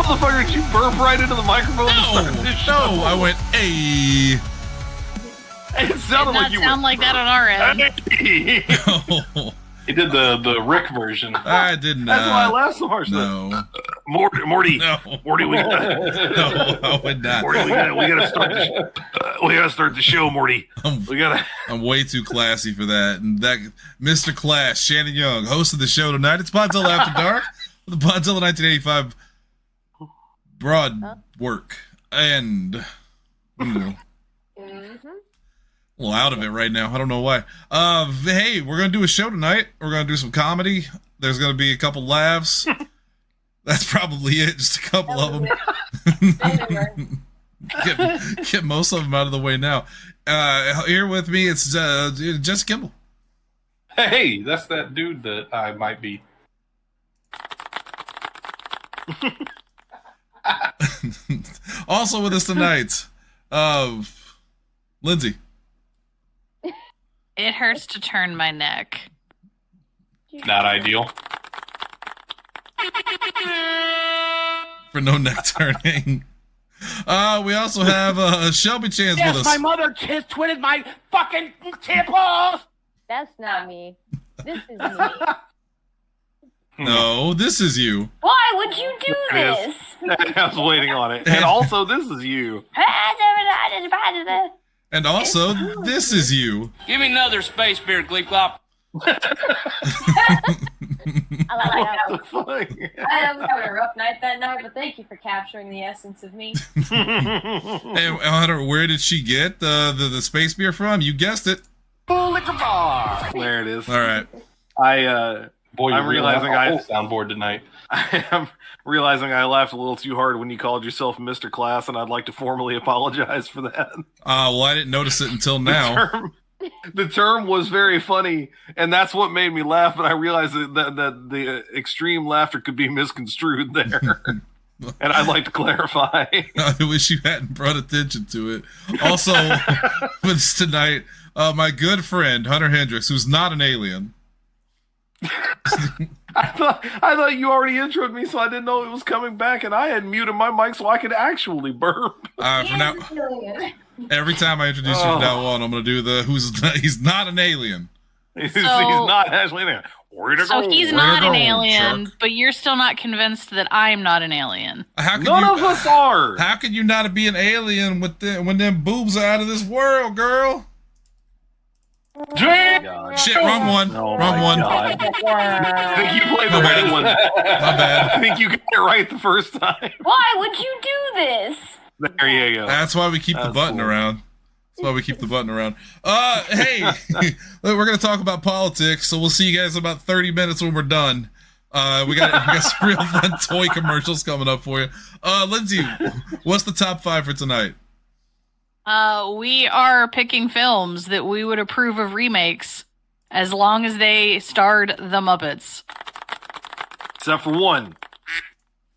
Motherfucker, did you burp right into the microphone? No, I went, hey. It sounded like you sound like that on our end. Oh. He did the Rick version. I did not. That's why I laughed so hard. No. Morty. No. Morty, No, I would not. Morty, we gotta start the show, Morty. I'm way too classy for that. And that Mr. Class, Shannon Young, host of the show tonight. It's Podzilla After Dark, the Podzilla 1985 broad work. And a little out of it right now. I don't know why. Hey, we're gonna do a show tonight. We're gonna do some comedy. There's gonna be a couple laughs. That's probably it. Just a couple of them. Get most of them out of the way now. Here with me, it's Jess Kimball. Hey, that's that dude that I might be. Also with us tonight, Lindsay. It hurts to turn my neck. Not ideal. For no neck turning. We also have Shelby Chance with us. My mother twitted my fucking temples. That's not me. This is me. No, this is you. Why would you do this? I was waiting on it. And also, this is you. And also, this is you. Give me another space beer, Gleep Glop. I was having a rough night that night, but thank you for capturing the essence of me. And Hunter, where did she get the space beer from? You guessed it. Liquor bar. There it is. All right. I'm realizing I soundboard tonight. I am realizing I laughed a little too hard when you called yourself Mr. Class, and I'd like to formally apologize for that. Well, I didn't notice it until now. The term was very funny, and that's what made me laugh, but I realized that the extreme laughter could be misconstrued there. And I'd like to clarify. I wish you hadn't brought attention to it. Also, with us tonight, my good friend, Hunter Hendricks, who's not an alien. I thought you already introed me, so I didn't know it was coming back, and I had muted my mic so I could actually burp. For now, every time I introduce you from now on, I'm going to do he's not an alien. He's not actually an alien. So he's not an alien, but you're still not convinced that I'm not an alien. None of us are. How can you not be an alien when them boobs are out of this world, girl? Shit, wrong one. Wrong one. I think you played the right one. My bad. I think you got it right the first time. Why would you do this? There you go. That's why we keep the button around. That's why we keep the button around. Hey, we're going to talk about politics, so we'll see you guys in about 30 minutes when we're done. We got some real fun toy commercials coming up for you. Lindsay, what's the top 5 for tonight? We are picking films that we would approve of remakes as long as they starred the Muppets. Except for one.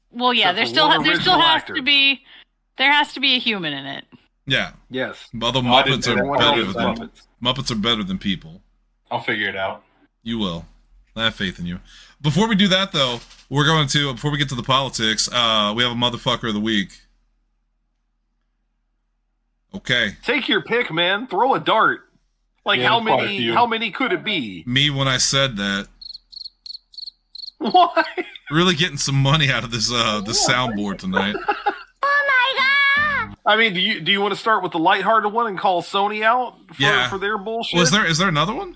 Well, yeah, there still has to be a human in it. Yeah. Yes. Well, the Muppets are better than people. I'll figure it out. You will. I have faith in you. Before we do that, though, before we get to the politics, we have a motherfucker of the week. Okay. Take your pick, man. Throw a dart. How many could it be? Me when I said that. Why? Really getting some money out of this soundboard tonight. Oh my god! I mean, do you want to start with the lighthearted one and call Sony out for their bullshit? Well, is there another one?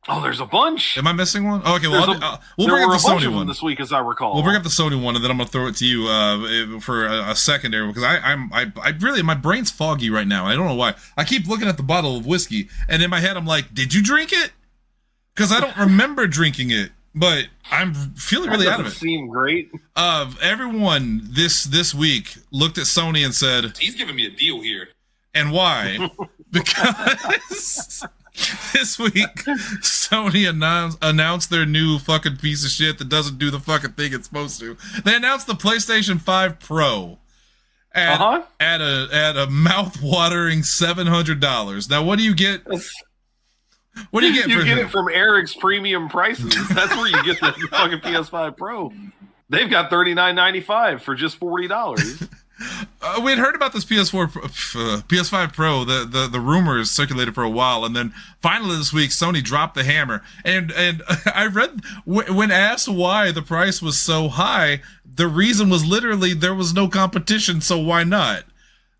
Oh, there's a bunch. Am I missing one? Oh, okay, well, we'll bring up the Sony one this week, as I recall. We'll bring up the Sony one, and then I'm gonna throw it to you for a secondary, because I really, my brain's foggy right now. I don't know why. I keep looking at the bottle of whiskey, and in my head I'm like, did you drink it? Because I don't remember drinking it, but I'm feeling really out of it. Seem great. Everyone this week looked at Sony and said, he's giving me a deal here. And why? Because this week, Sony announced their new fucking piece of shit that doesn't do the fucking thing it's supposed to. They announced the PlayStation 5 Pro at a mouth-watering $700. Now, what do you get? What do you get? You get it from Eric's premium prices. That's where you get the fucking PS5 Pro. They've got $39.95 for just $40. We had heard about this PS5 Pro. The rumors circulated for a while, and then finally this week, Sony dropped the hammer. And I read when asked why the price was so high, the reason was literally there was no competition, so why not?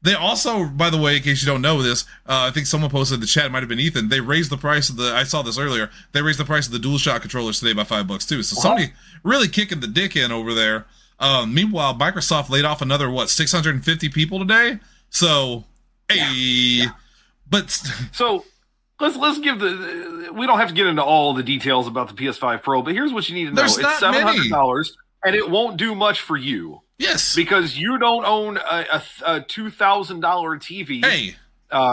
They also, by the way, in case you don't know this, I think someone posted in the chat, it might have been Ethan, they raised the price of I saw this earlier, they raised the price of the DualShock controllers today by $5 too. So Sony really kicking the dick in over there. Meanwhile, Microsoft laid off another, 650 people today? So, hey. But... So, let's give we don't have to get into all the details about the PS5 Pro, but here's what you need to know. It's $700, and it won't do much for you. Yes. Because you don't own a $2,000 TV. Hey.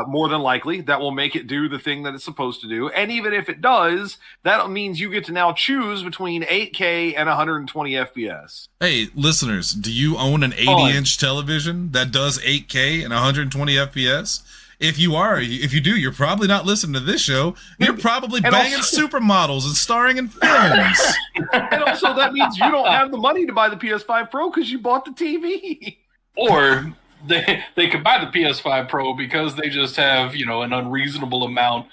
More than likely, that will make it do the thing that it's supposed to do. And even if it does, that means you get to now choose between 8K and 120 FPS. Hey, listeners, do you own an 80-inch television that does 8K and 120 FPS? If you do, you're probably not listening to this show. You're probably banging supermodels and starring in films. And also, that means you don't have the money to buy the PS5 Pro because you bought the TV. Or they could buy the PS5 Pro because they just have, an unreasonable amount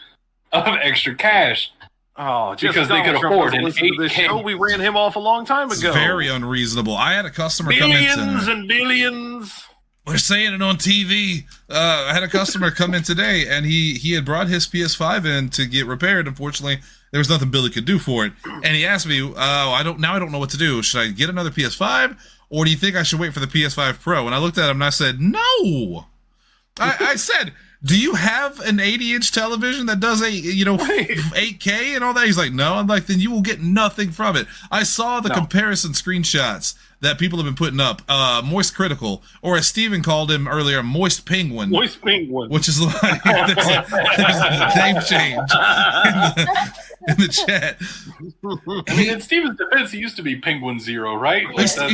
of extra cash. Oh, because they could afford an 8K. We ran him off a long time ago. It's very unreasonable. I had a customer come in. Billions and billions. We're saying it on TV. I had a customer come in today, and he had brought his PS5 in to get repaired. Unfortunately, there was nothing Billy could do for it. And he asked me, I don't know what to do. Should I get another PS5, or do you think I should wait for the PS5 Pro? And I looked at him and I said, no. I said, do you have an 80-inch television that does 8K and all that? He's like, no. I'm like, then you will get nothing from it. I saw the comparison screenshots that people have been putting up. Moist Critical, or as Steven called him earlier, Moist Penguin. Moist Penguin. Which is like, there's a name change in the chat. I mean, in Steven's defense, he used to be Penguin Zero, right? That's the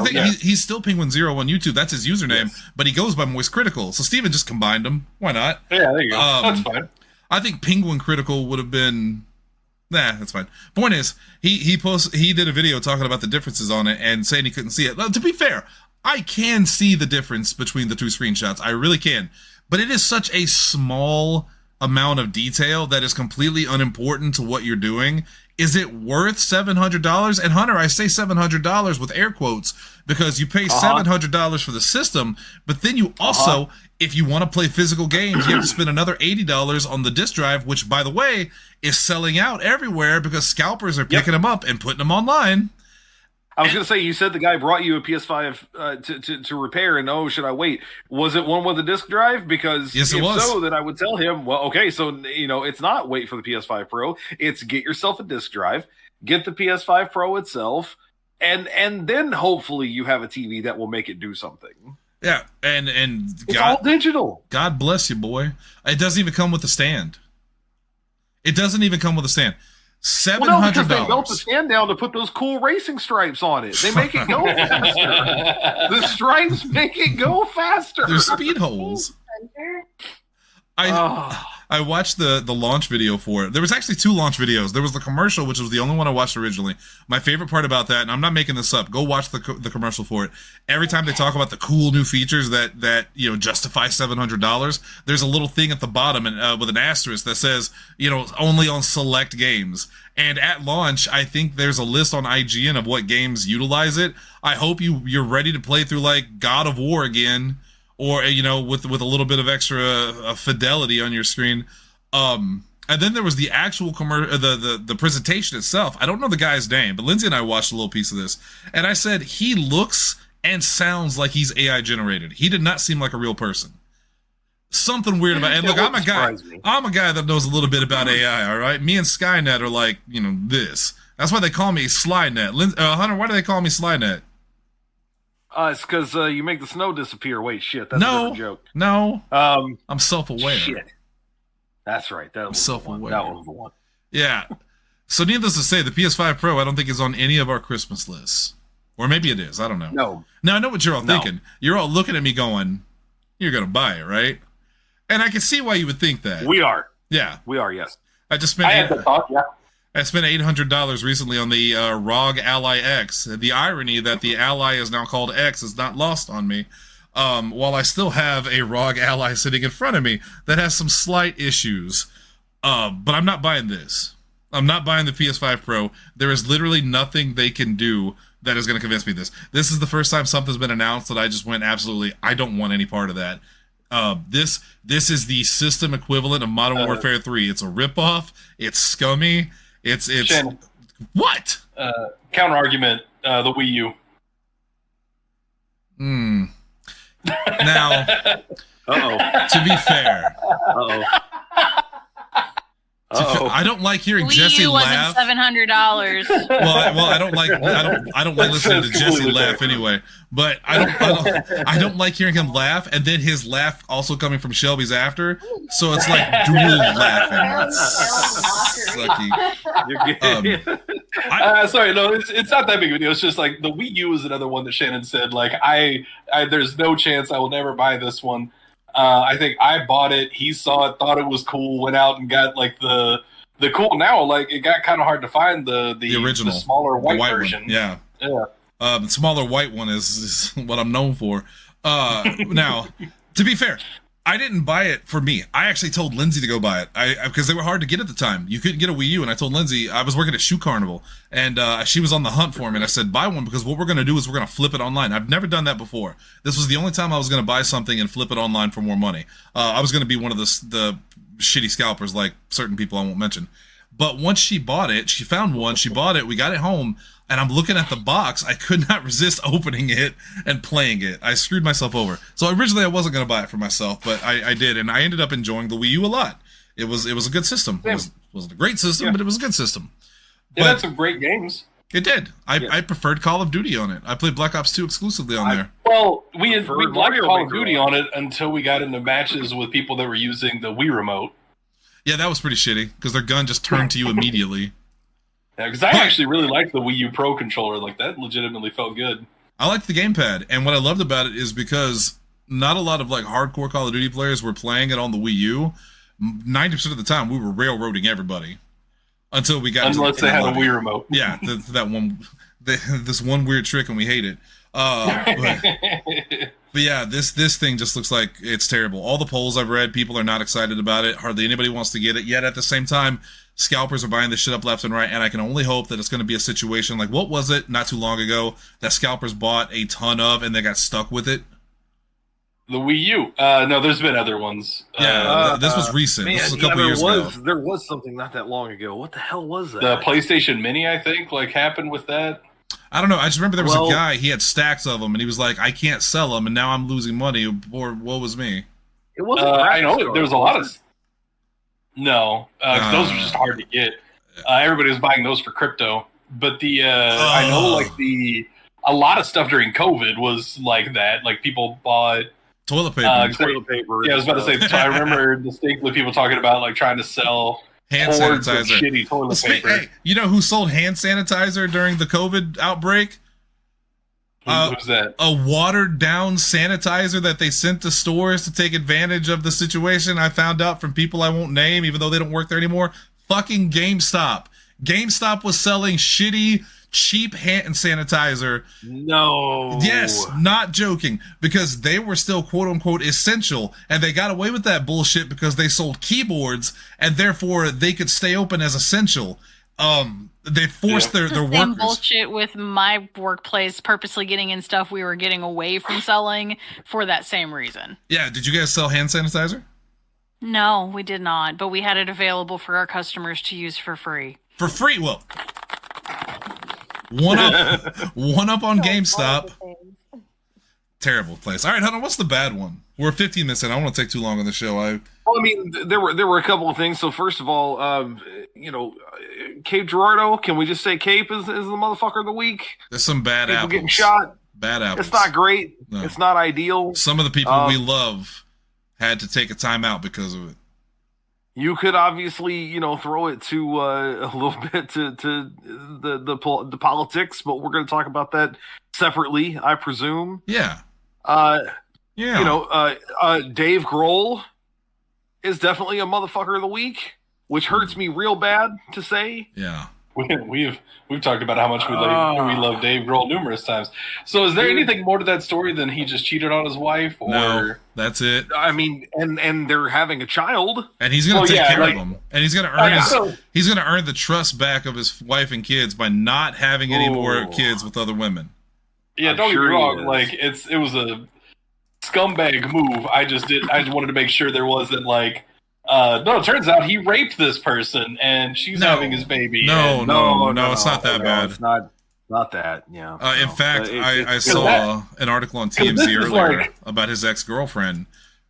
thing. Yeah. He's still Penguin Zero on YouTube. That's his username, but he goes by Moist Critical. So Steven just combined them. Why not? Yeah, there you go. That's fine. I think Penguin Critical would have been... Nah, that's fine. Point is, he did a video talking about the differences on it and saying he couldn't see it. Now, to be fair, I can see the difference between the two screenshots. I really can. But it is such a small amount of detail that is completely unimportant to what you're doing. Is it worth $700? And Hunter, I say $700 with air quotes because you pay $700 for the system, but then you also, if you want to play physical games, you have to spend another $80 on the disc drive, which, by the way, is selling out everywhere because scalpers are picking them up and putting them online. I was going to say, you said the guy brought you a PS5 to repair, and should I wait? Was it one with a disc drive? Because yes, if so, then I would tell him, well, okay, so, it's not wait for the PS5 Pro. It's get yourself a disc drive, get the PS5 Pro itself, and then hopefully you have a TV that will make it do something. Yeah, and it's all digital. God bless you, boy. It doesn't even come with a stand. It doesn't even come with a stand. $700. Well, no, because they melt the stand down to put those cool racing stripes on it. They make it go faster. The stripes make it go faster. There's speed holes. I watched the launch video for it. There was actually 2 launch videos. There was the commercial, which was the only one I watched originally. My favorite part about that, and I'm not making this up, go watch the commercial for it. Every time they talk about the cool new features that justify $700, there's a little thing at the bottom and with an asterisk that says only on select games. And at launch, I think there's a list on IGN of what games utilize it. I hope you're ready to play through like God of War again. Or with a little bit of extra fidelity on your screen, and then there was the actual the presentation itself. I don't know the guy's name, but Lindsay and I watched a little piece of this, and I said he looks and sounds like he's AI generated. He did not seem like a real person. Something weird about it. And look, I'm a guy that knows a little bit about AI. All right, me and Skynet are like this. That's why they call me Slynet. Hunter, why do they call me Slynet? It's because you make the snow disappear. Wait, shit, that's a different joke. No, I'm self-aware. Shit, that's right. That was self-aware. That was the one. Yeah. So needless to say, the PS5 Pro I don't think is on any of our Christmas lists, or maybe it is. I don't know. No. Now I know what you're all thinking. You're all looking at me going, "You're gonna buy it, right?" And I can see why you would think that. We are. Yeah, we are. Yes. I just spent. I had the thought. Yeah. I spent $800 recently on the ROG Ally X. The irony that the Ally is now called X is not lost on me. While I still have a ROG Ally sitting in front of me that has some slight issues. But I'm not buying this. I'm not buying the PS5 Pro. There is literally nothing they can do that is going to convince me of this. This is the first time something's been announced that I just went absolutely, I don't want any part of that. This is the system equivalent of Modern Warfare 3. It's a ripoff. It's scummy. It's Shannon, what? Counter argument, the Wii U. Now, to be fair, I don't like hearing Wii Jesse U laugh. wasn't $700. Well, I don't like listening to Jesse laugh anyway. But I don't like hearing him laugh, and then his laugh also coming from Shelby's after. So it's like dual laughing. Sucky. Sorry, no, it's not that big of a deal. It's just like the Wii U is another one that Shannon said. Like there's no chance I will never buy this one. I think I bought it. He saw it, thought it was cool, went out and got like the cool. Now, like it got kind of hard to find the original, the smaller white version. One. Yeah. The smaller white one is what I'm known for. Now, to be fair, I didn't buy it for me. I actually told Lindsay to go buy it because they were hard to get at the time. You couldn't get a Wii U, and I told Lindsay I was working at Shoe Carnival, and she was on the hunt for me, and I said, buy one because what we're going to do is we're going to flip it online. I've never done that before. This was the only time I was going to buy something and flip it online for more money. I was going to be one of the shitty scalpers like certain people I won't mention. But once she bought it, she found one, she bought it, we got it home, and I'm looking at the box. I could not resist opening it and playing it. I screwed myself over. So originally I wasn't going to buy it for myself, but I did, and I ended up enjoying the Wii U a lot. It was a good system. It wasn't a great system, but it was a good system. It had some great games. It did. I preferred Call of Duty on it. I played Black Ops 2 exclusively on there. Well, we liked Call of Duty on it until we got into matches with people that were using the Wii remote. Yeah, that was pretty shitty because their gun just turned to you immediately. Yeah, because I actually really liked the Wii U Pro controller. Like that legitimately felt good. I liked the gamepad, and what I loved about it is because not a lot of like hardcore Call of Duty players were playing it on the Wii U. 90% of the time, we were railroading everybody until we got unless they had a Wii remote. Yeah, this one weird trick, and we hate it. But yeah, this thing just looks like it's terrible. All the polls I've read, people are not excited about it. Hardly anybody wants to get it. Yet at the same time, scalpers are buying this shit up left and right, and I can only hope that it's going to be a situation like, what was it not too long ago that scalpers bought a ton of and they got stuck with it? The Wii U. No, there's been other ones. Yeah, this was recent. Man, this was a couple years ago. There was something not that long ago. What the hell was that? The PlayStation Mini, I think, like happened with that. I don't know. I just remember there was a guy, he had stacks of them, and he was like, I can't sell them, and now I'm losing money, or woe was me. It wasn't I know, there was a lot of... No, those were just hard to get. Everybody was buying those for crypto. But I know, like, a lot of stuff during COVID was like that. Like, people bought... Toilet paper. Toilet paper. Yeah, I was about to say, so I remember distinctly people talking about, like, trying to sell... hand sanitizer. Shitty toilet paper. Hey, you know who sold hand sanitizer during the COVID outbreak? Who's that? A watered down sanitizer that they sent to stores to take advantage of the situation. I found out from people I won't name, even though they don't work there anymore. Fucking GameStop. GameStop was selling shitty, cheap hand sanitizer. No. Yes, not joking. Because they were still quote unquote essential, and they got away with that bullshit because they sold keyboards, and therefore they could stay open as essential. They forced their same workers. Bullshit with my workplace purposely getting in stuff we were getting away from selling for that same reason. Yeah, did you guys sell hand sanitizer? No, we did not, but we had it available for our customers to use for free. For free? Well, one up on GameStop. Terrible place. All right, Hunter, what's the bad one? We're 15 minutes in. I don't want to take too long on the show. Well, I mean, there were a couple of things. So first of all, Cape Girardeau. Can we just say Cape is the motherfucker of the week? There's some bad people apples. Getting shot. Bad apples. It's not great. No. It's not ideal. Some of the people we love had to take a time out because of it. You could obviously, throw it to a little bit to the politics, but we're going to talk about that separately, I presume. Yeah. Dave Grohl is definitely a motherfucker of the week. which hurts me real bad to say. Yeah. We've talked about how much we love Dave Grohl numerous times. So is there anything more to that story than he just cheated on his wife? Or No, that's it. I mean, and they're having a child, and he's gonna take care like, of him, and he's gonna earn the trust back of his wife and kids by not having any more kids with other women. Yeah, don't get me wrong. Like it was a scumbag move. I just wanted to make sure there wasn't like. No, it turns out he raped this person, and she's having his baby. No, it's not that bad. It's not that. Yeah. In fact, I saw an article on TMZ earlier about his ex-girlfriend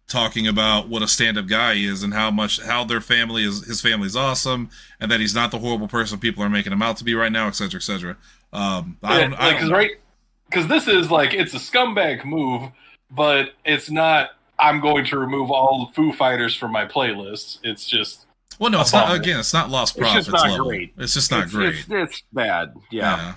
talking about what a stand-up guy he is and how their family is. His family's awesome, and that he's not the horrible person people are making him out to be right now, etc., etc. Because this is like it's a scumbag move, but it's not. I'm going to remove all the Foo Fighters from my playlist. It's just it's not. Again, it's not lost profits. It's just not great. It's just not great. It's bad. Yeah.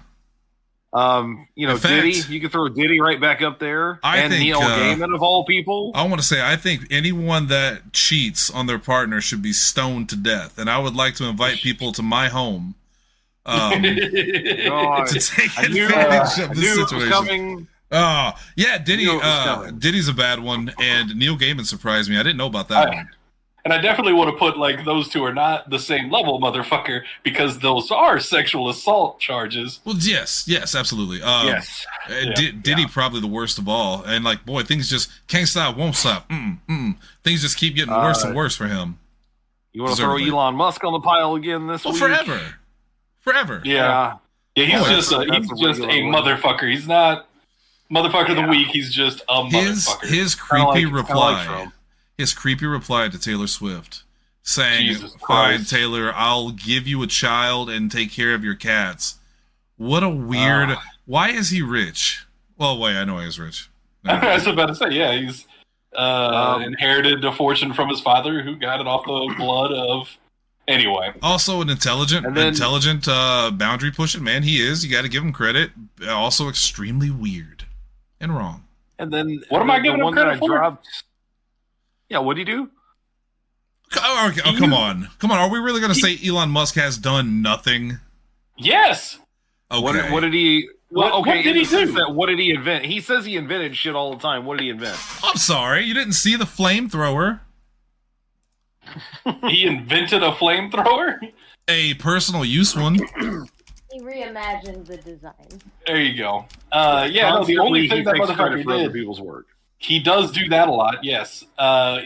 Diddy. You can throw Diddy right back up there. I think Neil Gaiman of all people. I want to say I think anyone that cheats on their partner should be stoned to death, and I would like to invite people to my home to take advantage of this situation. Oh, yeah, Diddy's a bad one, and Neil Gaiman surprised me. I didn't know about that one. And I definitely want to put, like, those two are not the same level, motherfucker, because those are sexual assault charges. Well, yes, absolutely. Yes. Diddy probably the worst of all. And, like, boy, things just can't stop, won't stop. Things just keep getting worse and worse for him. You want to throw Elon Musk on the pile again this week? Forever. Yeah. He's just a motherfucker. He's not... Motherfucker of the week, he's just a motherfucker. His creepy reply. His creepy reply to Taylor Swift, saying, "Fine, Taylor, I'll give you a child and take care of your cats." What a weird. Why is he rich? Well, wait, I know he's rich. I was about to say, yeah, he's inherited a fortune from his father, who got it off the blood of. Anyway, also an intelligent, boundary pushing man. He is. You got to give him credit. Also, extremely weird. And wrong. And then what am I giving him credit for? Yeah, what do you do? Come on. Are we really going to say Elon Musk has done nothing? Yes. Okay. What did he? What did he do? What did he invent? He says he invented shit all the time. What did he invent? I'm sorry, you didn't see the flamethrower. He invented a flamethrower? A personal use one. He reimagined the design. There you go. The only thing that motherfucker did, other people's work. He does do that a lot, yes.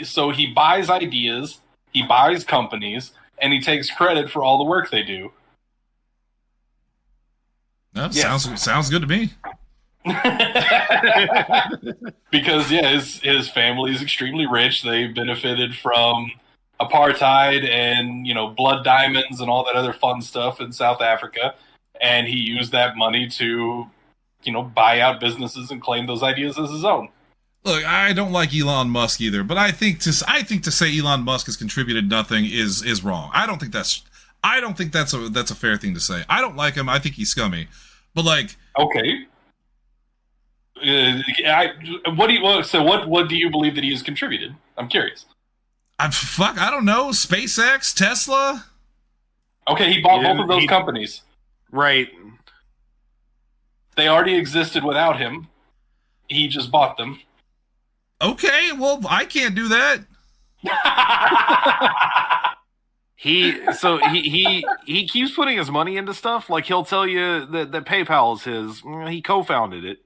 So he buys ideas, he buys companies, and he takes credit for all the work they do. That sounds good to me. Because his family is extremely rich. They benefited from apartheid and blood diamonds and all that other fun stuff in South Africa. And he used that money to, buy out businesses and claim those ideas as his own. Look, I don't like Elon Musk either, but I think to say Elon Musk has contributed nothing is wrong. I don't think that's a fair thing to say. I don't like him. I think he's scummy. But like, okay. What do you believe that he has contributed? I'm curious. I don't know. SpaceX, Tesla. Okay, he bought both of those companies. Right. They already existed without him. He just bought them. Okay, well, I can't do that. He keeps putting his money into stuff. Like he'll tell you that PayPal is his. He co-founded it.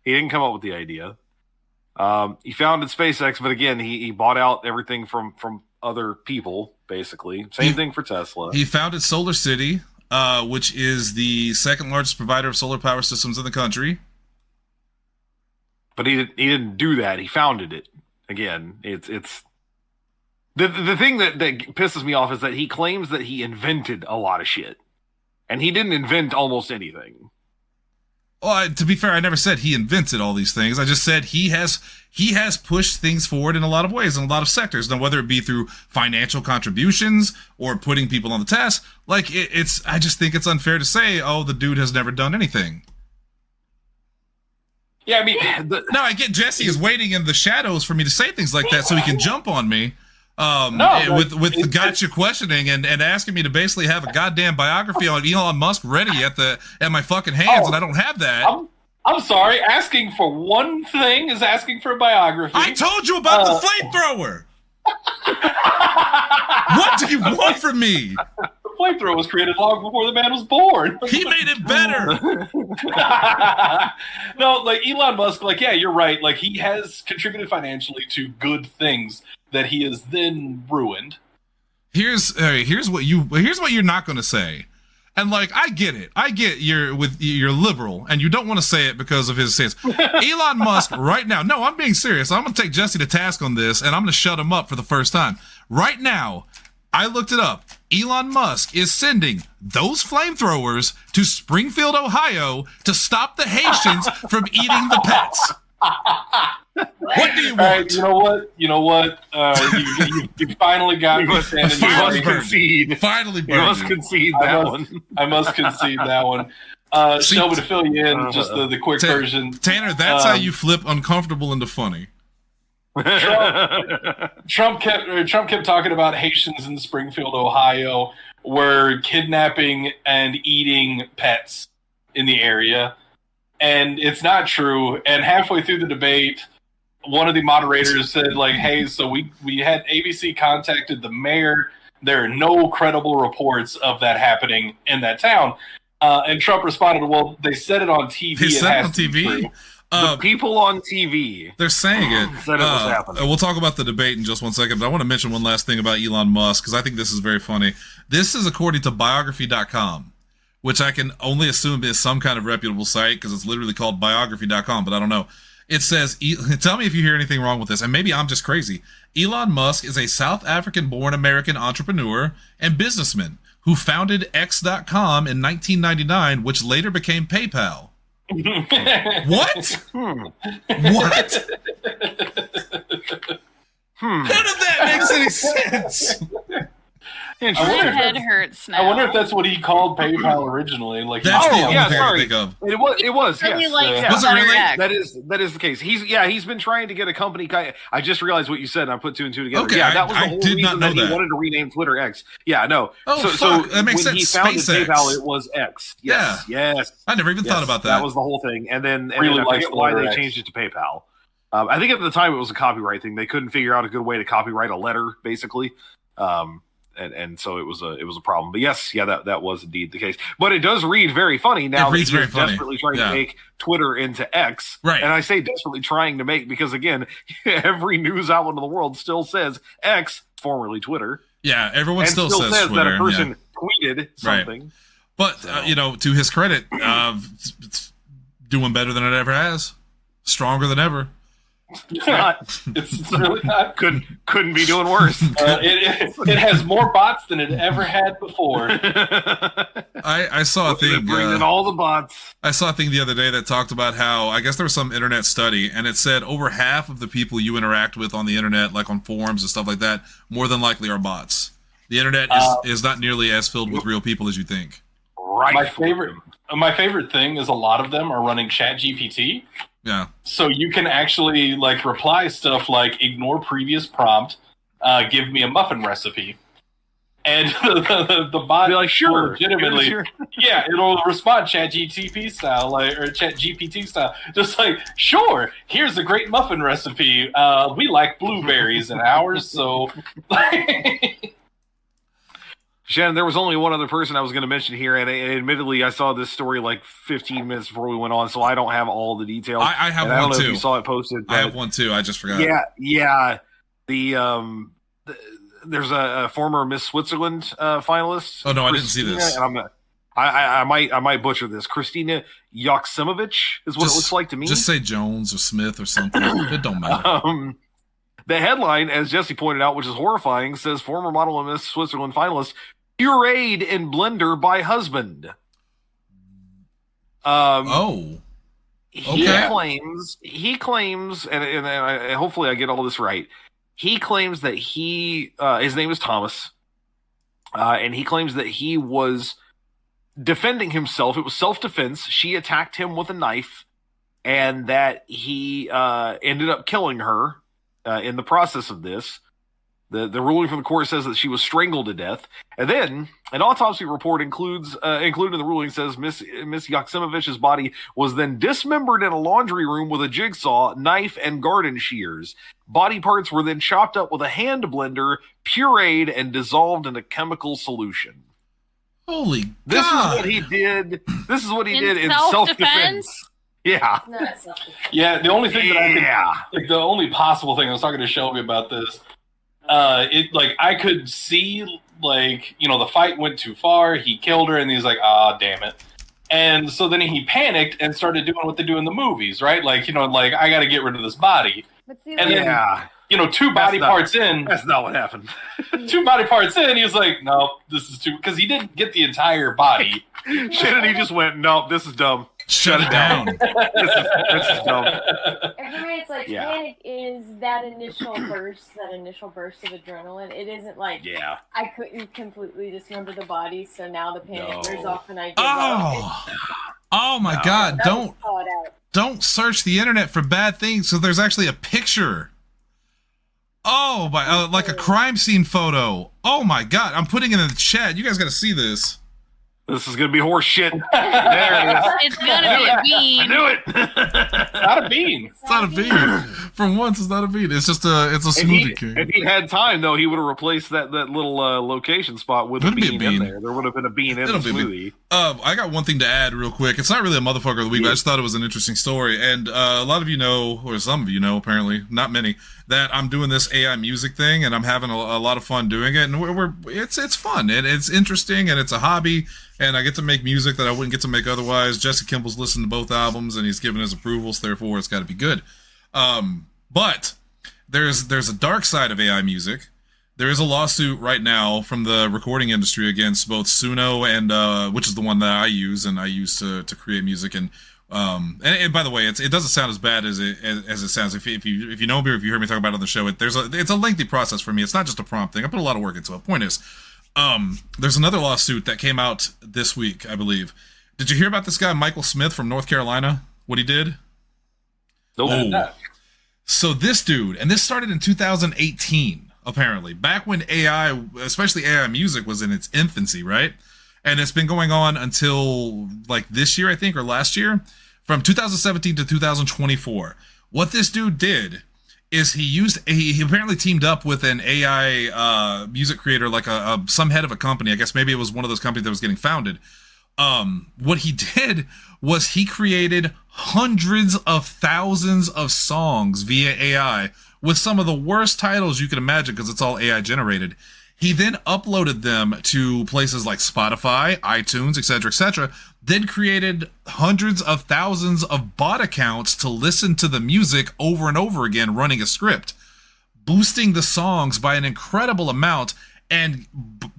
He didn't come up with the idea. He founded SpaceX, but again, he bought out everything from other people. Basically, same thing for Tesla. He founded Solar City, which is the second largest provider of solar power systems in the country. But he didn't do that. He founded it. Again, it's the thing that pisses me off is that he claims that he invented a lot of shit, and he didn't invent almost anything. Well, to be fair, I never said he invented all these things. I just said he has pushed things forward in a lot of ways, in a lot of sectors. Now, whether it be through financial contributions or putting people on the task, like I just think it's unfair to say, oh, the dude has never done anything. Yeah, I mean, no, I get Jesse is waiting in the shadows for me to say things like that so he can jump on me. With gotcha questioning and asking me to basically have a goddamn biography on Elon Musk ready at my fucking hands, and I don't have that. I'm sorry. Asking for one thing is asking for a biography. I told you about the flamethrower. What do you want from me? The flamethrower was created long before the man was born. He made it better. No, like Elon Musk, like, yeah, you're right. Like, he has contributed financially to good things that he has then ruined. Here's what you're not going to say. And like, I get it. I get you're liberal and you don't want to say it because of his stance. Elon Musk right now. No, I'm being serious. I'm going to take Jesse to task on this and I'm going to shut him up for the first time. Right now, I looked it up. Elon Musk is sending those flamethrowers to Springfield, Ohio to stop the Haitians from eating the pets. What do you want? You know what? You finally got me. Finally concede. Finally, you must concede that one. I must concede that one. Shelby, to fill you in, just the quick version. Tanner, that's how you flip uncomfortable into funny. Trump kept talking about Haitians in Springfield, Ohio, were kidnapping and eating pets in the area. And it's not true. And halfway through the debate, one of the moderators said, like, hey, so we had ABC contacted the mayor. There are no credible reports of that happening in that town. And Trump responded, well, they said it on TV. They said it on TV? The people on TV. They're saying it. Said it was happening. We'll talk about the debate in just 1 second, but I want to mention one last thing about Elon Musk, because I think this is very funny. This is according to biography.com. Which I can only assume is some kind of reputable site because it's literally called biography.com, but I don't know. It says, tell me if you hear anything wrong with this, and maybe I'm just crazy. Elon Musk is a South African-born American entrepreneur and businessman who founded X.com in 1999, which later became PayPal. What? What? None of that makes any sense. My head hurts now. I wonder if that's what he called PayPal originally. Like, that's the only thing I think of. It was. Really Yes. Was it really? That is the case. He's been trying to get a company. I just realized what you said, and I put two and two together. Okay, yeah, that was the whole did reason not know that he wanted to rename Twitter X. Yeah, no. Oh, so that makes when sense. he founded SpaceX. PayPal, it was X. Yes, yes. I never even thought about that. That was the whole thing, and then I forget why they changed it to PayPal. I think at the time it was a copyright thing. They couldn't figure out a good way to copyright a letter, basically. And so it was a problem. But yes, that was indeed the case. But it does read very funny now that he's desperately trying to make Twitter into X. Right. And I say desperately trying to make because, again, every news outlet in the world still says X, formerly Twitter. Yeah, everyone still says Twitter. That a person tweeted something. Right. But, to his credit, it's doing better than it ever has. Stronger than ever. It's not. It's really not. Couldn't be doing worse. It has more bots than it ever had before. I saw a thing. Bringing all the bots. I saw a thing the other day that talked about how, I guess there was some internet study, and it said over half of the people you interact with on the internet, like on forums and stuff like that, more than likely are bots. The internet is not nearly as filled with real people as you think. Right. My favorite thing is a lot of them are running ChatGPT. Yeah. So you can actually reply stuff like ignore previous prompt, give me a muffin recipe. And the bot be like, sure, legitimately, sure. Yeah, it'll respond ChatGPT style, or ChatGPT style, just like, sure, here's a great muffin recipe. We like blueberries in ours, so. Shannon, there was only one other person I was going to mention here, and admittedly, I saw this story 15 minutes before we went on, so I don't have all the details. I have one I don't know too. if you saw it posted. I have one too. I just forgot. Yeah. There's a former Miss Switzerland finalist. Oh no, I didn't see this. And I might butcher this. Christina Yoksimovic is what it looks like to me. Just say Jones or Smith or something. It don't matter. The headline, as Jesse pointed out, which is horrifying, says former model and Miss Switzerland finalist pureed in blender by husband. Okay. He claims, and hopefully I get all this right. He claims that his name is Thomas, and he claims that he was defending himself. It was self-defense. She attacked him with a knife, and that he ended up killing her in the process of this. The ruling from the court says that she was strangled to death. And then an autopsy report included in the ruling says Miss Yoksimovich's body was then dismembered in a laundry room with a jigsaw, knife, and garden shears. Body parts were then chopped up with a hand blender, pureed, and dissolved in a chemical solution. Holy This God. is what he did. This is what he In did in self-defense? self-defense. Yeah. No, it's not. Yeah, the only thing that I Yeah. could, like, the only possible thing, I was talking to Shelby about this, I could see, like, you know, the fight went too far, he killed her, and he's like, ah, damn it. And so then he panicked and started doing what they do in the movies, right? Like, you know, like, I gotta get rid of this body. But see, And then, Yeah. you know, two body not- parts in, That's not what happened. he was like, no, this is too, because he didn't get the entire body. Shannon, he just went, no, this is dumb. Shut it down. This is dumb. and for me, it's like Yeah. panic is that initial burst of adrenaline. It isn't like Yeah. I couldn't completely dismember the body, so now the panic No. wears off and I give up. Oh my God. That was thought out. Don't search the internet for bad things. So there's actually a picture. Oh, like a crime scene photo. Oh my God. I'm putting it in the chat. You guys got to see this. This is going to be horse shit. There it is. It's gonna be a I bean. knew it. Not a bean. It's not a bean. For once, it's not a bean. It's just it's a smoothie king. If he had time, though, he would have replaced that little location spot with a It'll be a bean, bean. in there. There would have been a bean in It'll the be a smoothie. I got one thing to add real quick. It's not really a motherfucker of the week, but I just thought it was an interesting story. And a lot of you know, or some of you know, apparently, not many, that I'm doing this AI music thing, and I'm having a lot of fun doing it. And it's fun, and it's interesting, and it's a hobby, and I get to make music that I wouldn't get to make otherwise. Jesse Kimball's listened to both albums, and he's given his approvals, therefore it's got to be good. But there's a dark side of AI music. There is a lawsuit right now from the recording industry against both Suno and which is the one that I use to create music. And by the way, it doesn't sound as bad as it sounds. If you know me or if you heard me talk about it on the show, it's a lengthy process for me. It's not just a prompt thing. I put a lot of work into it. Point is, there's another lawsuit that came out this week, I believe. Did you hear about this guy Michael Smith from North Carolina? What he did? Nope. So this dude, and this started in 2018, apparently, back when AI, especially AI music, was in its infancy, right? And it's been going on until like this year, I think, or last year, from 2017 to 2024. What this dude did is he apparently teamed up with an AI music creator, like some head of a company. I guess maybe it was one of those companies that was getting founded. What he did was he created hundreds of thousands of songs via AI with some of the worst titles you can imagine because it's all AI generated. He then uploaded them to places like Spotify, iTunes, etc., then created hundreds of thousands of bot accounts to listen to the music over and over again, running a script, boosting the songs by an incredible amount. And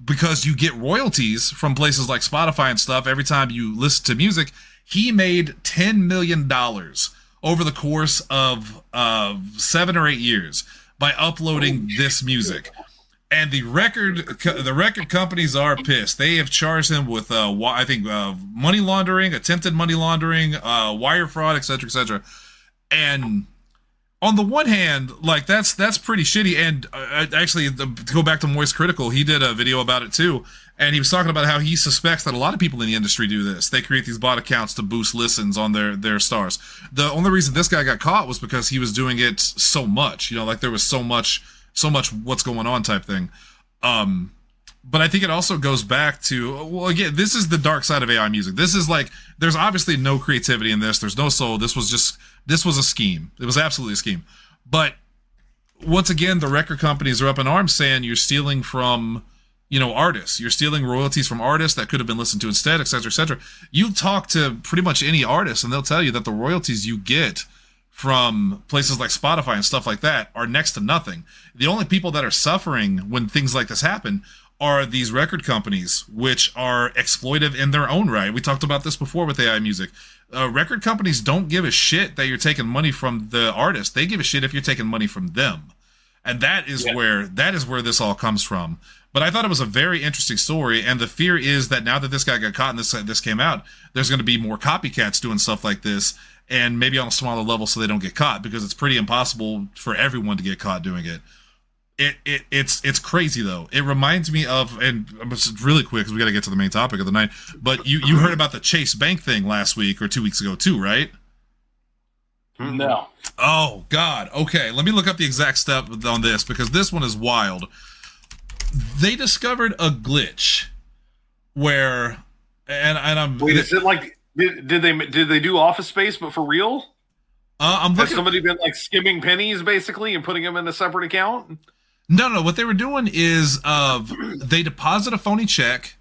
because you get royalties from places like Spotify and stuff every time you listen to music, he made $10 million over the course of 7 or 8 years by uploading this music. And the record companies are pissed. They have charged him with, money laundering, attempted money laundering, wire fraud, etc. And on the one hand, like that's pretty shitty. And actually, to go back to Moist Critical, he did a video about it too, and he was talking about how he suspects that a lot of people in the industry do this. They create these bot accounts to boost listens on their stars. The only reason this guy got caught was because he was doing it so much. You know, like there was so much what's going on type thing. But I think it also goes back to, well, again, this is the dark side of AI music. This is like, there's obviously no creativity in this. There's no soul. This was a scheme. It was absolutely a scheme. But once again, the record companies are up in arms saying you're stealing from, artists. You're stealing royalties from artists that could have been listened to instead, et cetera, You talk to pretty much any artist and they'll tell you that the royalties you get from places like Spotify and stuff like that are next to nothing. The only people that are suffering when things like this happen are these record companies, which are exploitive in their own right. We talked about this before with AI music. Record companies don't give a shit that you're taking money from the artist. They give a shit if you're taking money from them. And that is where this all comes from. But I thought it was a very interesting story, and the fear is that now that this guy got caught and this came out, there's going to be more copycats doing stuff like this, and maybe on a smaller level so they don't get caught, because it's pretty impossible for everyone to get caught doing it. It's crazy though. It reminds me of, and just really quick because we got to get to the main topic of the night. But you heard about the Chase Bank thing last week or 2 weeks ago too, right? No. Oh God. Okay, let me look up the exact step on this because this one is wild. They discovered a glitch where, and I'm wait. Is it like did they do Office Space but for real? I'm Has looking. somebody been like skimming pennies basically and putting them in a separate account? No. What they were doing is they deposit a phony check,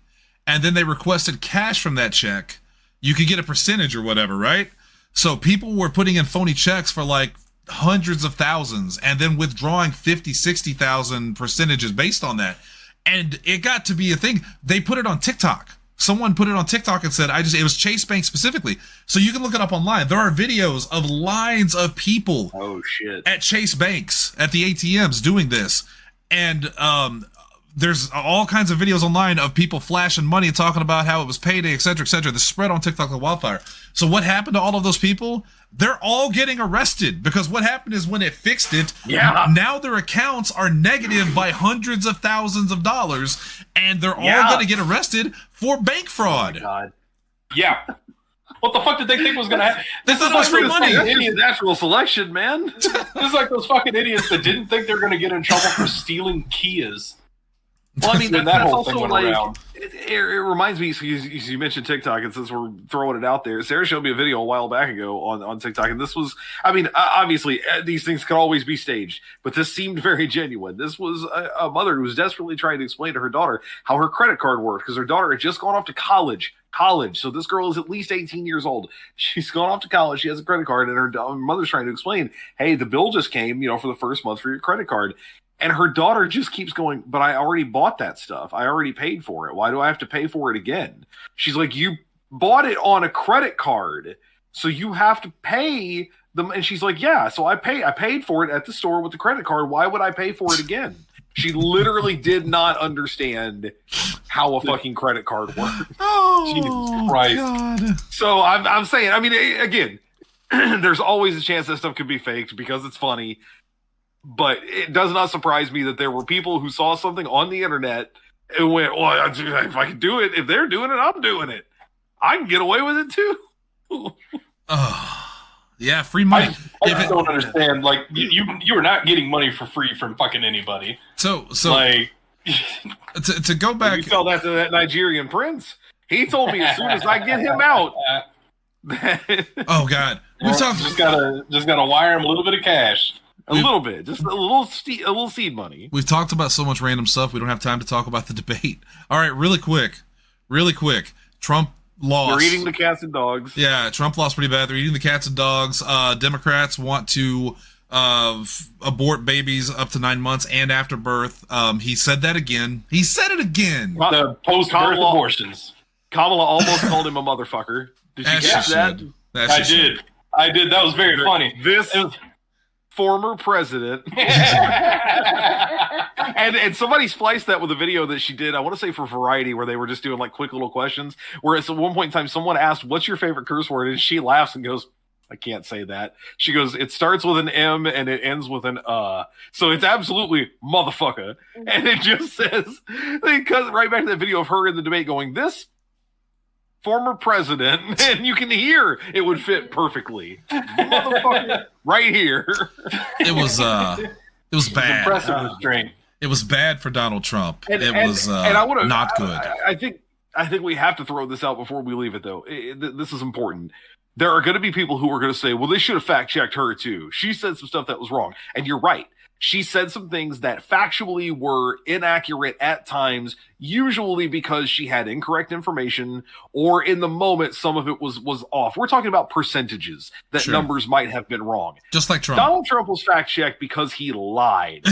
and then they requested cash from that check. You could get a percentage or whatever, right? So people were putting in phony checks for like hundreds of thousands and then withdrawing 50, 60,000 percentages based on that. And it got to be a thing. They put it on TikTok. Someone put it on TikTok and said, it was Chase Bank specifically. So you can look it up online. There are videos of lines of people at Chase Banks, at the ATMs doing this. And there's all kinds of videos online of people flashing money and talking about how it was payday, et cetera, et cetera. The spread on TikTok like wildfire. So what happened to all of those people? They're all getting arrested because what happened is when it fixed it, now their accounts are negative by hundreds of thousands of dollars, and they're all going to get arrested for bank fraud. Oh my God. Yeah. What the fuck did they think was going to happen? This is like free money. It's natural selection, man. This is like those fucking idiots that didn't think they were going to get in trouble for stealing Kias. Well, I mean, When that's whole thing also went like around. it reminds me. So you mentioned TikTok, and since we're throwing it out there, Sarah showed me a video a while back ago on TikTok, and this was, I mean, obviously these things could always be staged, but this seemed very genuine. This was a mother who was desperately trying to explain to her daughter how her credit card worked because her daughter had just gone off to college. So this girl is at least 18 years old. She's gone off to college. She has a credit card, and her mother's trying to explain, hey, the bill just came, for the first month for your credit card. And her daughter just keeps going, but I already bought that stuff. I already paid for it. Why do I have to pay for it again? She's like, you bought it on a credit card, so you have to pay them. And she's like, yeah, so I paid for it at the store with the credit card. Why would I pay for it again? She literally did not understand how a fucking credit card worked. Oh, Jesus Christ. God. So I'm saying, I mean, again, there's always a chance that stuff could be faked because it's funny. But it does not surprise me that there were people who saw something on the internet and went, well, if I can do it, if they're doing it, I'm doing it. I can get away with it too. Yeah, free money. I just don't understand. Like, you are not getting money for free from fucking anybody. So like, to go back. You tell that to that Nigerian prince. He told me as soon as I get him out. Oh God, just gotta wire him a little bit of cash. A little bit, just a little seed money. We've talked about so much random stuff. We don't have time to talk about the debate. All right, really quick. Trump lost. You're eating the cats and dogs. Yeah, Trump lost pretty bad. They're eating the cats and dogs. Democrats want to abort babies up to 9 months and after birth. He said that again. He said it again. The post-birth abortions. Kamala almost called him a motherfucker. Did you catch that? I did. That was very funny. This former president. and somebody spliced that with a video that she did, I want to say for Variety, where they were just doing like quick little questions, where at one point in time someone asked, what's your favorite curse word? And she laughs and goes, I can't say that. She goes, it starts with an M and it ends with an so it's absolutely motherfucker. And it just says, they cut right back to that video of her in the debate going, this former president, and you can hear it would fit perfectly. Motherfucker, right here. It was bad. Impressive restraint. It was bad for Donald Trump. And I wanna, not good. I think we have to throw this out before we leave it, though. This is important. There are going to be people who are going to say, well, they should have fact-checked her, too. She said some stuff that was wrong. And you're right. She said some things that factually were inaccurate at times, usually because she had incorrect information, or in the moment, some of it was off. We're talking about percentages that numbers might have been wrong. Just like Trump. Donald Trump was fact-checked because he lied.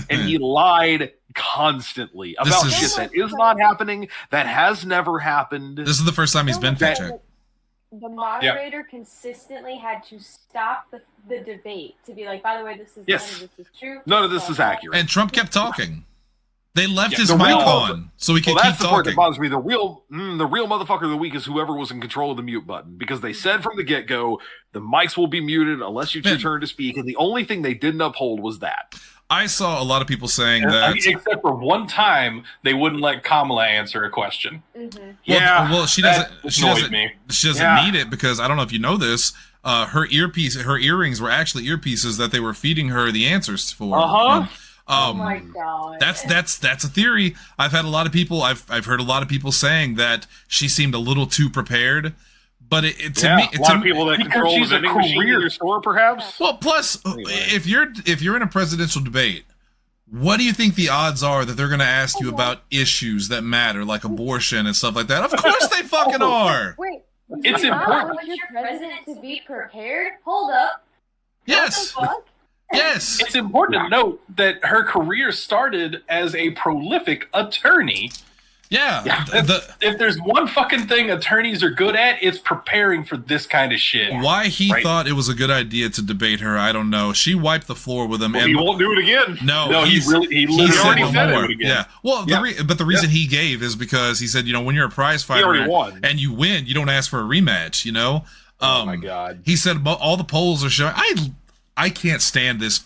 And he lied constantly about shit that is not happening, that has never happened. This is the first time he's been fact-checked. The moderator consistently had to stop the debate to be like, by the way, this is none of this is true. None of this is accurate. And Trump kept talking. They left his mic on so he could keep that's the part talking. that bothers me. The real motherfucker of the week is whoever was in control of the mute button, because they said from the get-go the mics will be muted unless it's your turn to speak, and the only thing they didn't uphold was that. I saw a lot of people saying that, except for one time, they wouldn't let Kamala answer a question. Mm-hmm. Well, she doesn't. She doesn't Yeah. need it because I don't know if you know this. Her earrings were actually earpieces that they were feeding her the answers for. Oh my god. That's a theory. I've had a lot of people. I've heard a lot of people saying that she seemed a little too prepared. But to me, a lot of people that control the vending machine in your store, perhaps. Well, plus, if you're in a presidential debate, what do you think the odds are that they're going to ask you about issues that matter, like abortion and stuff like that? Of course, they fucking are. Wait, It's important. want your president to be prepared? Hold up. Yes. What the fuck? Yes. It's important to note that her career started as a prolific attorney. Yeah. If there's one fucking thing attorneys are good at, it's preparing for this kind of shit. Why he thought it was a good idea to debate her, I don't know. She wiped the floor with him. Well, and he won't do it again. No, he he literally said said more. it again. Yeah. Well, but the reason he gave is because he said, when you're a prize fighter already won. and you win, you don't ask for a rematch, Oh my god. He said all the polls are showing. I can't stand this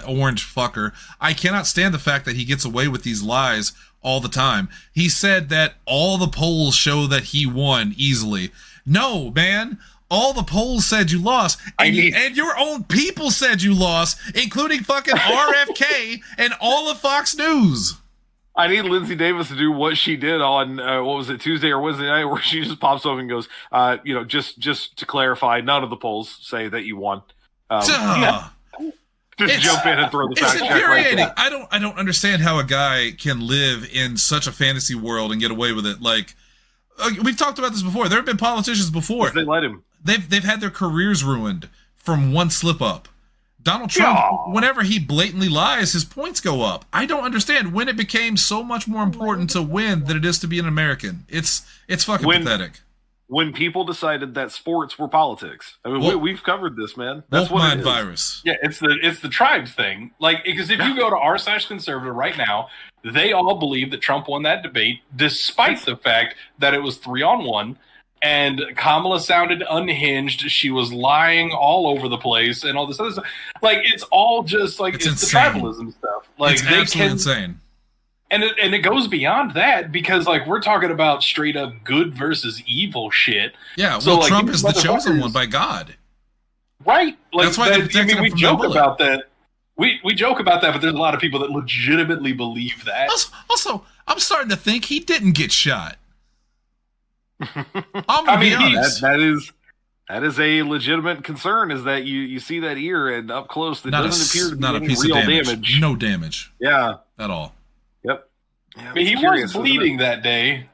orange fucker. I cannot stand the fact that he gets away with these lies all the time. He said that all the polls show that he won easily. No, man. All the polls said you lost. And your own people said you lost, including fucking RFK and all of Fox News. I need Lindsay Davis to do what she did on what was it, Tuesday or Wednesday night, where she just pops over and goes, just to clarify, none of the polls say that you won. Just jump in and throw the fact check. It's infuriating. Right. I don't understand how a guy can live in such a fantasy world and get away with it. Like, we've talked about this before. There have been politicians before. They let him. They've had their careers ruined from one slip up. Donald Trump, whenever he blatantly lies, his points go up. I don't understand when it became so much more important to win than it is to be an American. It's fucking pathetic. When people decided that sports were politics. I mean, we've covered this, man. That's what it is. Virus. Yeah, it's the tribes thing. Like, because if you go to r/conservative right now, they all believe that Trump won that debate, despite the fact that it was 3-on-1, and Kamala sounded unhinged. She was lying all over the place, and all this other stuff. Like, it's all just like it's the tribalism stuff. Like, it's absolutely insane. And it goes beyond that, because like we're talking about straight up good versus evil shit. Yeah, well, so, Trump is the chosen one by God, right? Like, that's why we joke about that. We joke about that, but there's a lot of people that legitimately believe that. Also, I'm starting to think he didn't get shot. I mean, that is a legitimate concern. Is that you see that ear and up close that doesn't appear to be not a any piece real of damage. No damage. Yeah, at all. Yep. Yeah, I mean, he was bleeding that day.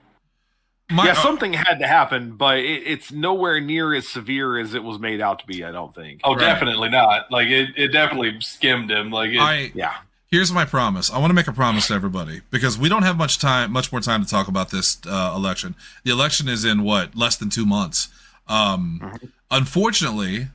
Something had to happen, but it's nowhere near as severe as it was made out to be. I don't think. Oh, definitely not. Like it definitely skimmed him. Like Here's my promise. I want to make a promise to everybody because we don't have much more time to talk about this election. The election is in less than 2 months. Unfortunately,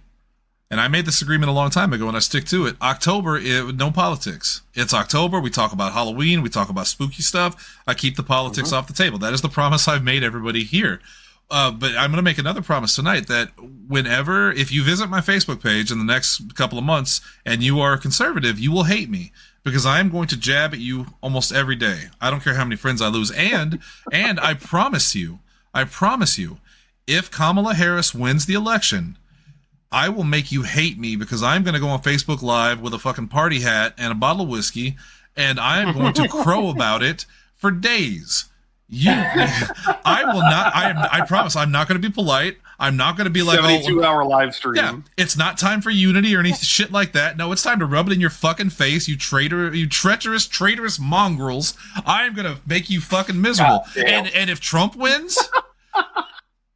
and I made this agreement a long time ago and I stick to it. October, no politics. It's October. We talk about Halloween. We talk about spooky stuff. I keep the politics off the table. That is the promise I've made everybody here. But I'm going to make another promise tonight that if you visit my Facebook page in the next couple of months and you are a conservative, you will hate me because I am going to jab at you almost every day. I don't care how many friends I lose. And I promise you, if Kamala Harris wins the election, I will make you hate me because I'm going to go on Facebook Live with a fucking party hat and a bottle of whiskey, and I am going to crow about it for days. I will not. I promise. I'm not going to be polite. I'm not going to be like 72-hour live stream. Yeah, it's not time for unity or any shit like that. No, it's time to rub it in your fucking face, you traitorous mongrels. I'm going to make you fucking miserable. And if Trump wins,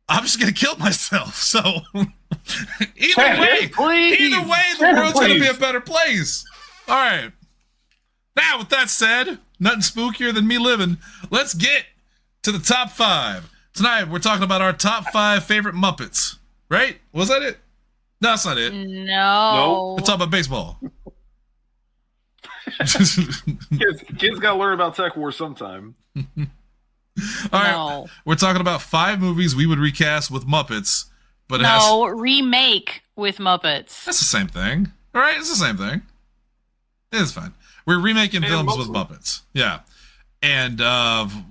I'm just going to kill myself. So either way, the world's going to be a better place. All right. Now, with that said, nothing spookier than me living. Let's get to the top 5. Tonight, we're talking about our top 5 favorite Muppets. Right? Was that it? No, that's not it. No. Let's talk about baseball. Kids got to learn about Tech War sometime. All right. We're talking about 5 movies we would recast with Muppets. But remake with Muppets. That's the same thing. All right? It's the same thing. It's fine. We're remaking films mostly. with Muppets. Yeah. And I'm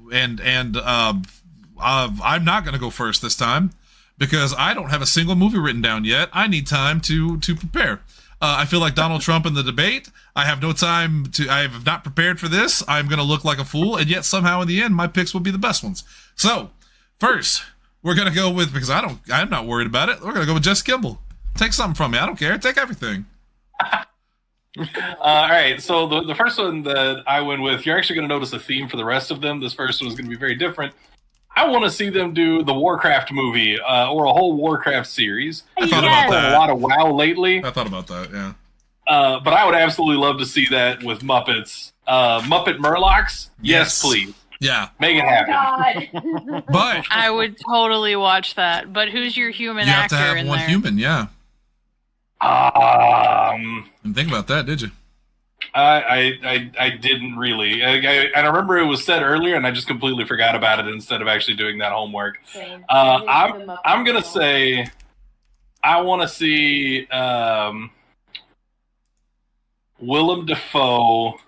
not going to go first this time because I don't have a single movie written down yet. I need time to prepare. I feel like Donald Trump in the debate. I have no time I have not prepared for this. I'm going to look like a fool, and yet somehow in the end, my picks will be the best ones. So, first, we're going to go with, because I'm not worried about it, we're going to go with Jess Kimball. Take something from me. I don't care. Take everything. All right, so the first one that I went with, you're actually going to notice a theme for the rest of them. This first one is going to be very different. I want to see them do the Warcraft movie or a whole Warcraft series. I thought about that. A lot of WoW lately. I thought about that, yeah. But I would absolutely love to see that with Muppets. Muppet Murlocs? Yes, please. Yeah. Make it happen. God. But I would totally watch that. But who's your human you have actor to have in one there? human, yeah. Um, Didn't think about that, did you? I didn't really. I remember it was said earlier, and I just completely forgot about it instead of actually doing that homework. Same. I'm gonna say I want to see Willem Dafoe.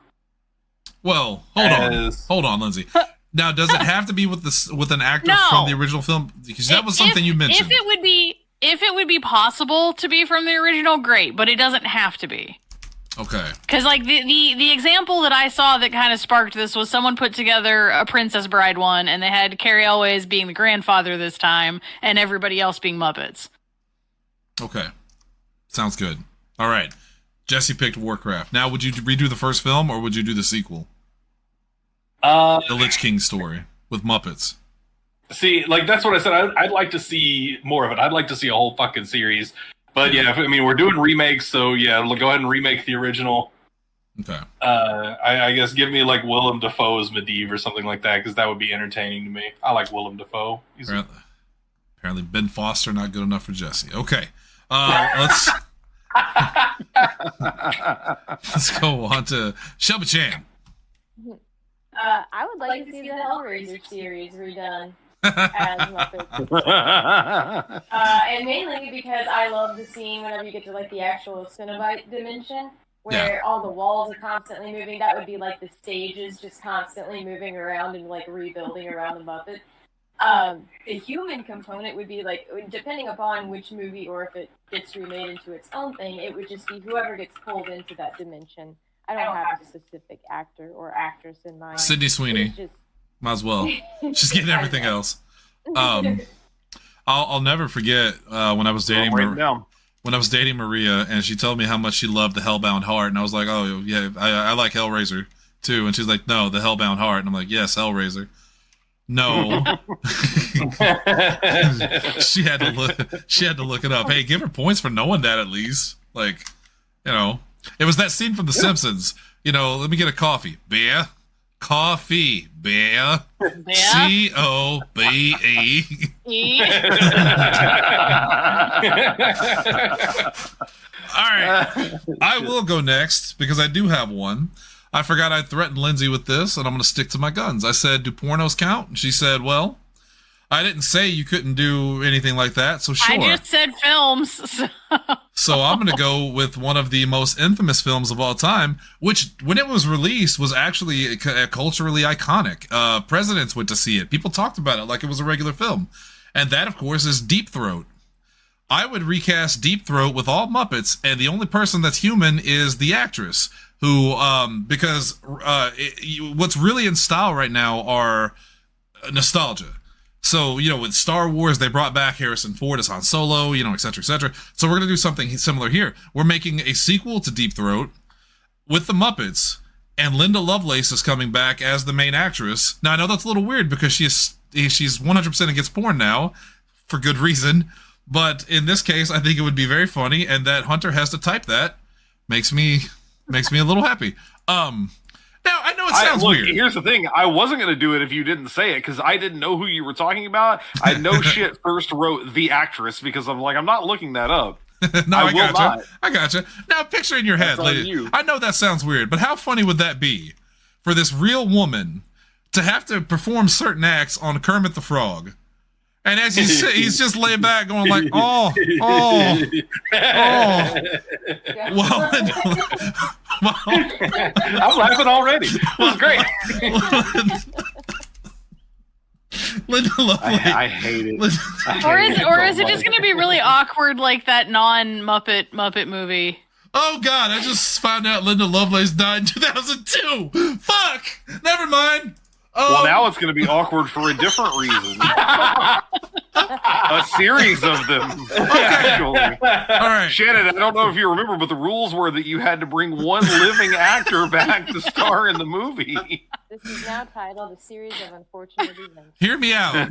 Well, hold on, Lindsay. Now, does it have to be with an actor No. from the original film? Because that was something you mentioned. If it would be possible to be from the original, great, but it doesn't have to be. Okay. Because like the example that I saw that kind of sparked this was someone put together a Princess Bride one, and they had Carrie Elways being the grandfather this time, and everybody else being Muppets. Okay. Sounds good. All right. Jesse picked Warcraft. Now, would you redo the first film, or would you do the sequel? The Lich King story with Muppets. See, like that's what I said. I'd like to see more of it. I'd like to see a whole fucking series. But yeah, I mean, we're doing remakes, so yeah, go ahead and remake the original. Okay. I guess give me like Willem Dafoe's Medivh or something like that, because that would be entertaining to me. I like Willem Dafoe. Apparently Ben Foster not good enough for Jesse. Okay. Let's go on to Shelby Chan. I would like to see the Hellraiser series redone as Muppets. And mainly because I love the scene whenever you get to like the actual Cenobite dimension, where all the walls are constantly moving. That would be like the stages just constantly moving around and like rebuilding around the Muppet. The human component would be like, depending upon which movie or if it gets remade into its own thing, it would just be whoever gets pulled into that dimension. I don't have a specific actor or actress in mind. Sydney Sweeney. Might as well. She's getting everything else. I'll never forget when I was dating Maria, and she told me how much she loved the Hellbound Heart, and I was like, oh yeah, I like Hellraiser too, and she's like, no, the Hellbound Heart, and I'm like, yes, Hellraiser. No. she had to look it up. Hey, give her points for knowing that at least. Like, you know, it was that scene from The Simpsons. You know, let me get a coffee. Beer. Coffee. Beer. C-O-B-E. All right. I will go next because I do have one. I forgot I threatened Lindsay with this, and I'm going to stick to my guns. I said, do pornos count? And she said, well, I didn't say you couldn't do anything like that, so sure. I just said films. So I'm going to go with one of the most infamous films of all time, which, when it was released, was actually culturally iconic. Presidents went to see it. People talked about it like it was a regular film. And that, of course, is Deep Throat. I would recast Deep Throat with all Muppets, and the only person that's human is the actress, who, because what's really in style right now are nostalgia. So, you know, with Star Wars, they brought back Harrison Ford as Han Solo, you know, et cetera, et cetera. So we're going to do something similar here. We're making a sequel to Deep Throat with the Muppets, and Linda Lovelace is coming back as the main actress. Now, I know that's a little weird because she's 100% against porn now, for good reason. But in this case, I think it would be very funny, and that Hunter has to type that makes me a little happy. Now, I know it sounds weird. Here's the thing. I wasn't going to do it if you didn't say it, because I didn't know who you were talking about. I no shit first wrote the actress, because I'm like, I'm not looking that up. No, I gotcha. Now, picture in your head, lady. I know that sounds weird, but how funny would that be for this real woman to have to perform certain acts on Kermit the Frog? And as he's just laying back, going like, oh. Well, I'm laughing already. It was great. Linda Lovelace. I hate it. Or is it just going to be really awkward like that non-Muppet movie? Oh, God, I just found out Linda Lovelace died in 2002. Fuck! Never mind. Well, now it's going to be awkward for a different reason. A series of them. Actually. All right. Shannon, I don't know if you remember, but the rules were that you had to bring one living actor back to star in the movie. This is now titled A Series of Unfortunate Events. Hear me out.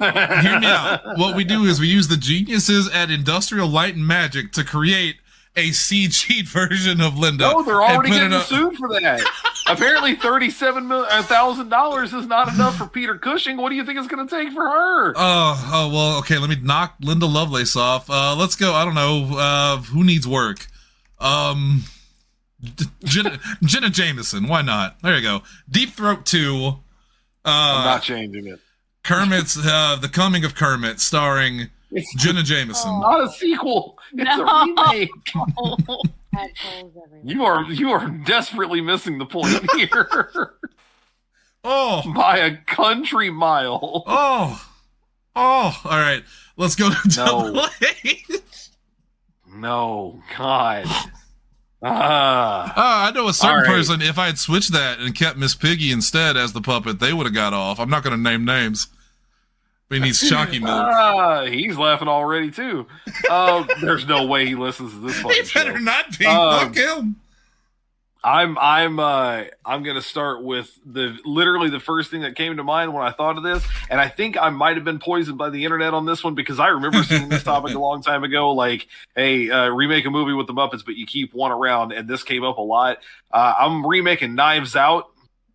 What we do is we use the geniuses at Industrial Light and Magic to create a CG version of Linda. No, they're already getting sued for that. Apparently $37,000 is not enough for Peter Cushing. What do you think it's going to take for her? Oh, well, okay, let me knock Linda Lovelace off. Let's go, I don't know, who needs work? Jenna Jameson, why not? There you go. Deep Throat 2. I'm not changing it. Kermit's, The Coming of Kermit, starring Jenna Jameson. Not a sequel. It's a remake. You are desperately missing the point here. Oh, by a country mile. Oh, all right. Let's go to Double H. No, God. I know a certain right. person. If I had switched that and kept Miss Piggy instead as the puppet, they would have got off. I'm not going to name names. But he needs Shocky milk. He's laughing already too. There's no way he listens to this fucking He better show. not be. Fuck him. I'm gonna start with literally the first thing that came to mind when I thought of this, and I think I might have been poisoned by the internet on this one because I remember seeing this topic a long time ago. Like, hey, remake a movie with the Muppets, but you keep one around, and this came up a lot. I'm remaking Knives Out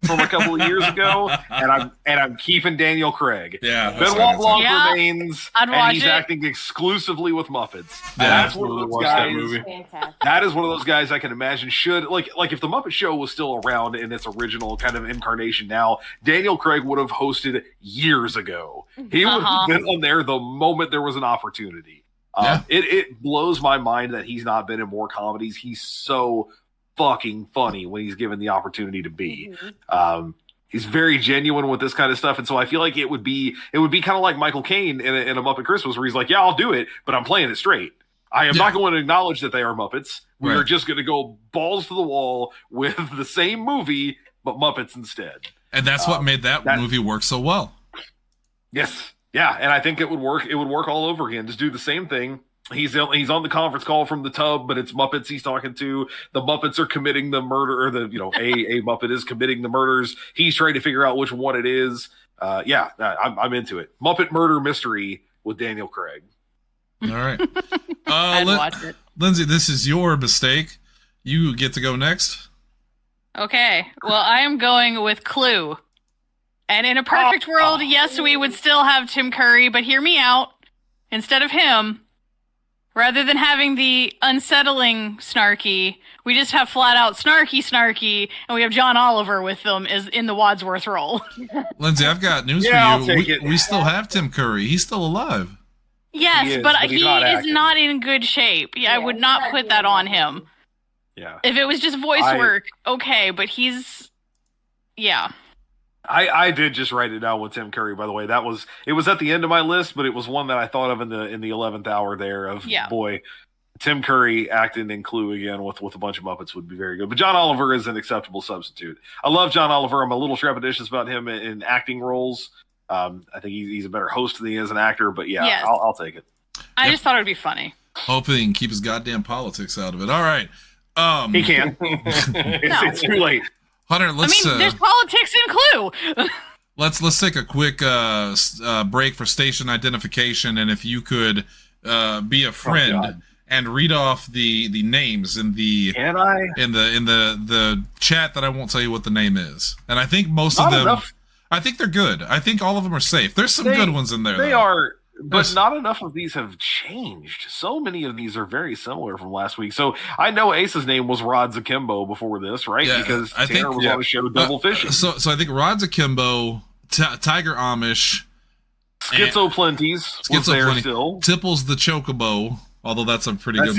from a couple of years ago, and I'm keeping Daniel Craig. Yeah, Benoit Blanc remains, I'd and watch he's it. acting exclusively with Muppets. Yeah, That's one of those guys. Fantastic. That is one of those guys I can imagine should like if the Muppet Show was still around in its original kind of incarnation now, Daniel Craig would have hosted years ago. He would have been on there the moment there was an opportunity. It blows my mind that he's not been in more comedies. He's so fucking funny when he's given the opportunity to be. He's very genuine with this kind of stuff, and so I feel like it would be kind of like Michael Caine in a Muppet Christmas, where he's like, "Yeah, I'll do it, but I'm playing it straight. I am not going to acknowledge that they are Muppets. We are just going to go balls to the wall with the same movie, but Muppets instead." And that's what made that movie work so well. Yes, yeah, and I think it would work. It would work all over again. Just do the same thing. He's on the conference call from the tub, but it's Muppets he's talking to. The Muppets are committing the murder, or a Muppet is committing the murders. He's trying to figure out which one it is. I'm into it. Muppet Murder Mystery with Daniel Craig. All right. I'd watch it. Lindsay, this is your mistake. You get to go next. Okay. Well, I am going with Clue. And in a perfect world, yes, we would still have Tim Curry, but hear me out. Instead of him, rather than having the unsettling Snarky, we just have flat out Snarky, and we have John Oliver with them as in the Wadsworth role. Lindsay, I've got news I'll for take you. it. We still have Tim Curry. He's still alive. Yes, He is, but but he he's not is acting. not in good shape. I would he's not not put doing that on good. him. Yeah. If it was just voice work, okay, but he's... Yeah. I did just write it down with Tim Curry, by the way. It was at the end of my list, but it was one that I thought of in the 11th hour there of boy, Tim Curry acting in Clue again with a bunch of Muppets would be very good. But John Oliver is an acceptable substitute. I love John Oliver. I'm a little trepidatious about him in acting roles. I think he's a better host than he is an actor, but Yes. I'll take it. I just thought it would be funny. Hoping he can keep his goddamn politics out of it. All right. He can. It's too late. Hunter, let's there's politics in Clue. let's take a quick break for station identification, and if you could be a friend and read off the names in the Can I? in the chat that I won't tell you what the name is. And I think most of them enough. I think they're good. I think all of them are safe. There's some good ones in there. They though. are, but There's- not enough of these have changed. So many of these are very similar from last week. So I know Ace's name was Rod Zakimbo before this, right? Yeah, because I Tanner think- was on the show Double Fishing. So I think Rod's Akimbo, Tiger Amish, Schizo Plenties was there Plenty. still. Tipples the Chocobo, although that's a pretty good one.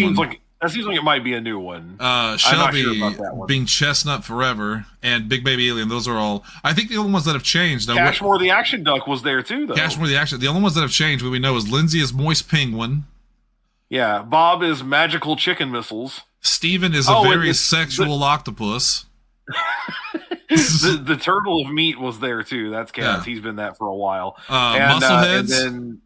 That seems like it might be a new one. Shelby I'm not sure about that one. being Chestnut Forever and Big Baby Alien. Those are all. I think the only ones that have changed. Cashmore the Action Duck was there too, though. Cashmore the Action. The only ones that have changed, what we know, is Lindsay is Moist Penguin. Yeah, Bob is Magical Chicken Missiles. Steven is a very sexual octopus. The Turtle of Meat was there too. That's Cats. Yeah. He's been that for a while. Muscleheads. And then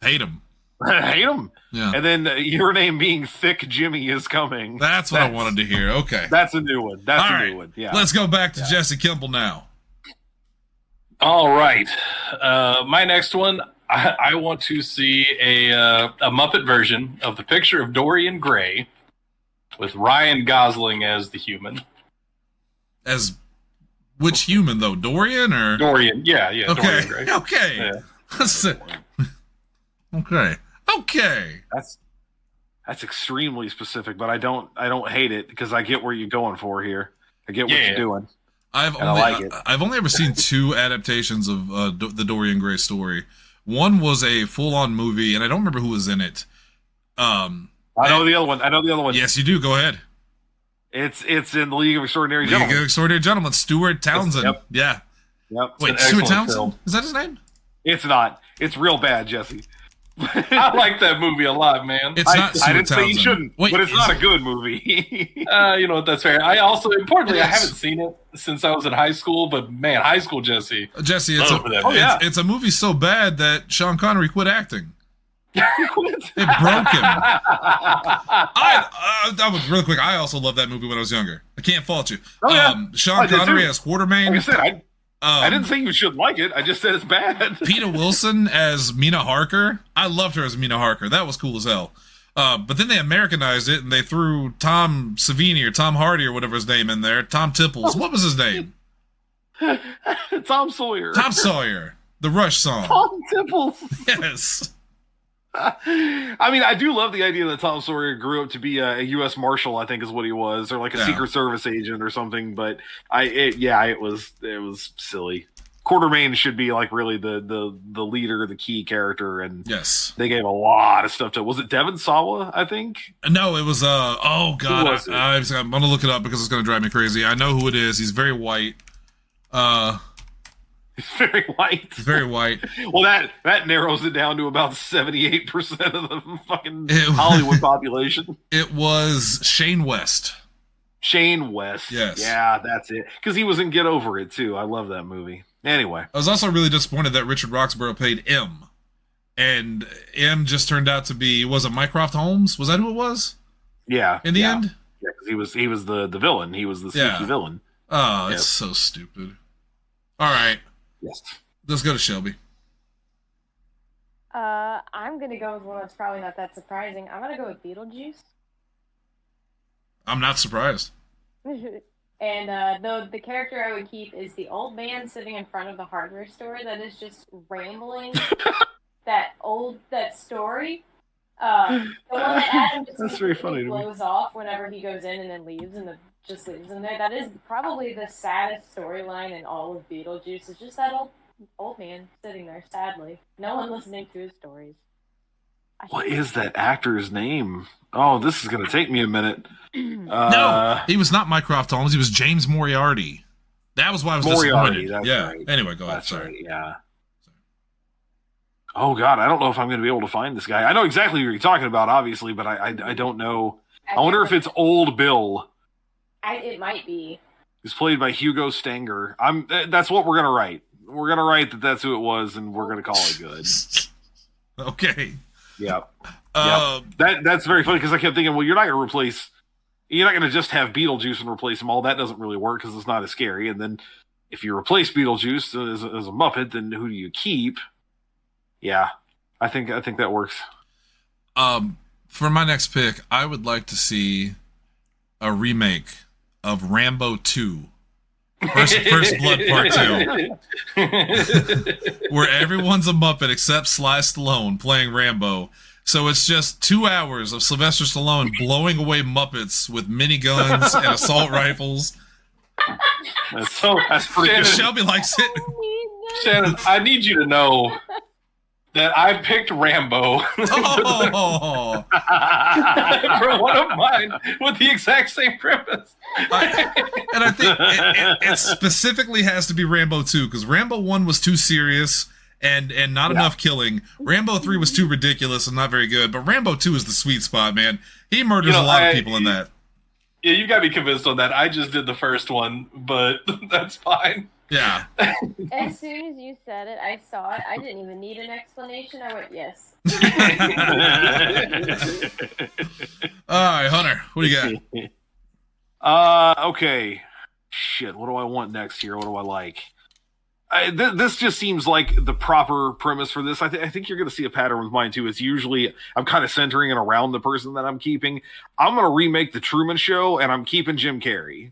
hate him. Hate him. Yeah. And then Your Name Being Thick Jimmy is coming. That's what I wanted to hear. Okay. That's a new one. That's a new one. Yeah. Let's go back to Jesse Kimball now. All right. My next one, I want to see a Muppet version of The Picture of Dorian Gray with Ryan Gosling as the human. As which human, though? Dorian or? Dorian, yeah. Okay. Dorian Gray. Okay. Yeah. Okay. That's extremely specific, but I don't hate it because I get where you're going for here. I get what you're doing. I've only ever seen 2 adaptations of the Dorian Gray story. One was a full-on movie, and I don't remember who was in it. I know the other one. Yes, you do. Go ahead. It's in the League of Extraordinary Gentlemen. League of Extraordinary Gentlemen. Stuart Townsend. Yep. Yeah. Yep. Wait, Stuart Townsend? Film. Is that his name? It's not. It's real bad, Jesse. I like that movie a lot, man. It's not Stuart I didn't Townsend. say you shouldn't, but it's not a good movie. You know what? That's fair. I also, importantly, I haven't seen it since I was in high school, but man, high school Jesse. It's a movie so bad that Sean Connery quit acting. It broke him. I was really quick. I also loved that movie when I was younger. I can't fault you. Sean Connery as Quartermain. Like I said, I didn't say you should like it. I just said it's bad. Peter Wilson as Mina Harker. I loved her as Mina Harker. That was cool as hell. But then they Americanized it and they threw Tom Savini or Tom Hardy or whatever his name in there. Tom Tipples. What was his name? Tom Sawyer. Tom Sawyer. The Rush song. Tom Tipples. Yes. I mean, I do love the idea that Tom Sawyer grew up to be a U.S. Marshal, I think is what he was, or like a Secret Service agent or something. But it was silly. Quartermain should be like really the leader, the key character, and they gave a lot of stuff to. Was it Devon Sawa? I think. No, it was. Oh God, I'm gonna look it up because it's gonna drive me crazy. I know who it is. He's very white. He's very white. He's very white. Well, that narrows it down to about 78% of the fucking Hollywood population. It was Shane West. Shane West. Yes. Yeah, that's it. Because he was in Get Over It, too. I love that movie. Anyway. I was also really disappointed that Richard Roxburgh played M. And M just turned out to be, was it Mycroft Holmes? Was that who it was? Yeah. In the end? Yeah, because he was the villain. He was the sneaky villain. Oh, it's so stupid. All right. Yes. Let's go to Shelby. I'm going to go with one that's probably not that surprising. I'm going to go with Beetlejuice. I'm not surprised. And the character I would keep is the old man sitting in front of the hardware store that is just rambling that story. The one that Adam just very funny to me. blows off whenever he goes in and then leaves and just leaves in there. That is probably the saddest storyline in all of Beetlejuice. It's just that old man sitting there sadly. No one listening to his stories. What is that actor's name? Oh, this is going to take me a minute. No, he was not Mycroft Holmes. He was James Moriarty. That was why I was disappointed. Right. Anyway, go ahead. That's Sorry. Right, yeah. Oh, God, I don't know if I'm going to be able to find this guy. I know exactly who you're talking about, obviously, but I don't know. I wonder if it's Old Bill. It might be. He's played by Hugo Stanger. That's what we're going to write. We're going to write that that's who it was, and we're going to call it good. Okay. Yeah. That's very funny, because I kept thinking, well, you're not going to just have Beetlejuice and replace him all. That doesn't really work, because it's not as scary. And then if you replace Beetlejuice as a Muppet, then who do you keep? Yeah, I think that works. For my next pick, I would like to see a remake of Rambo 2. First Blood Part 2. Where everyone's a Muppet except Sly Stallone playing Rambo. So it's just 2 hours of Sylvester Stallone blowing away Muppets with miniguns and assault rifles. That's pretty good. Shelby likes it. Shannon, I need you to know that I picked Rambo Oh, for one of mine with the exact same premise. and I think it specifically has to be Rambo 2 because Rambo 1 was too serious and not enough killing. Rambo 3 was too ridiculous and not very good. But Rambo 2 is the sweet spot, man. He murders a lot of people in that. Yeah, you got me convinced on that. I just did the first one, but that's fine. Yeah. As soon as you said it, I saw it. I didn't even need an explanation. I went, yes. All right, Hunter, what do you got? Okay. Shit, what do I want next here? What do I like? This just seems like the proper premise for this. I think you're going to see a pattern with mine too. It's usually I'm kind of centering it around the person that I'm keeping. I'm going to remake the Truman Show, and I'm keeping Jim Carrey.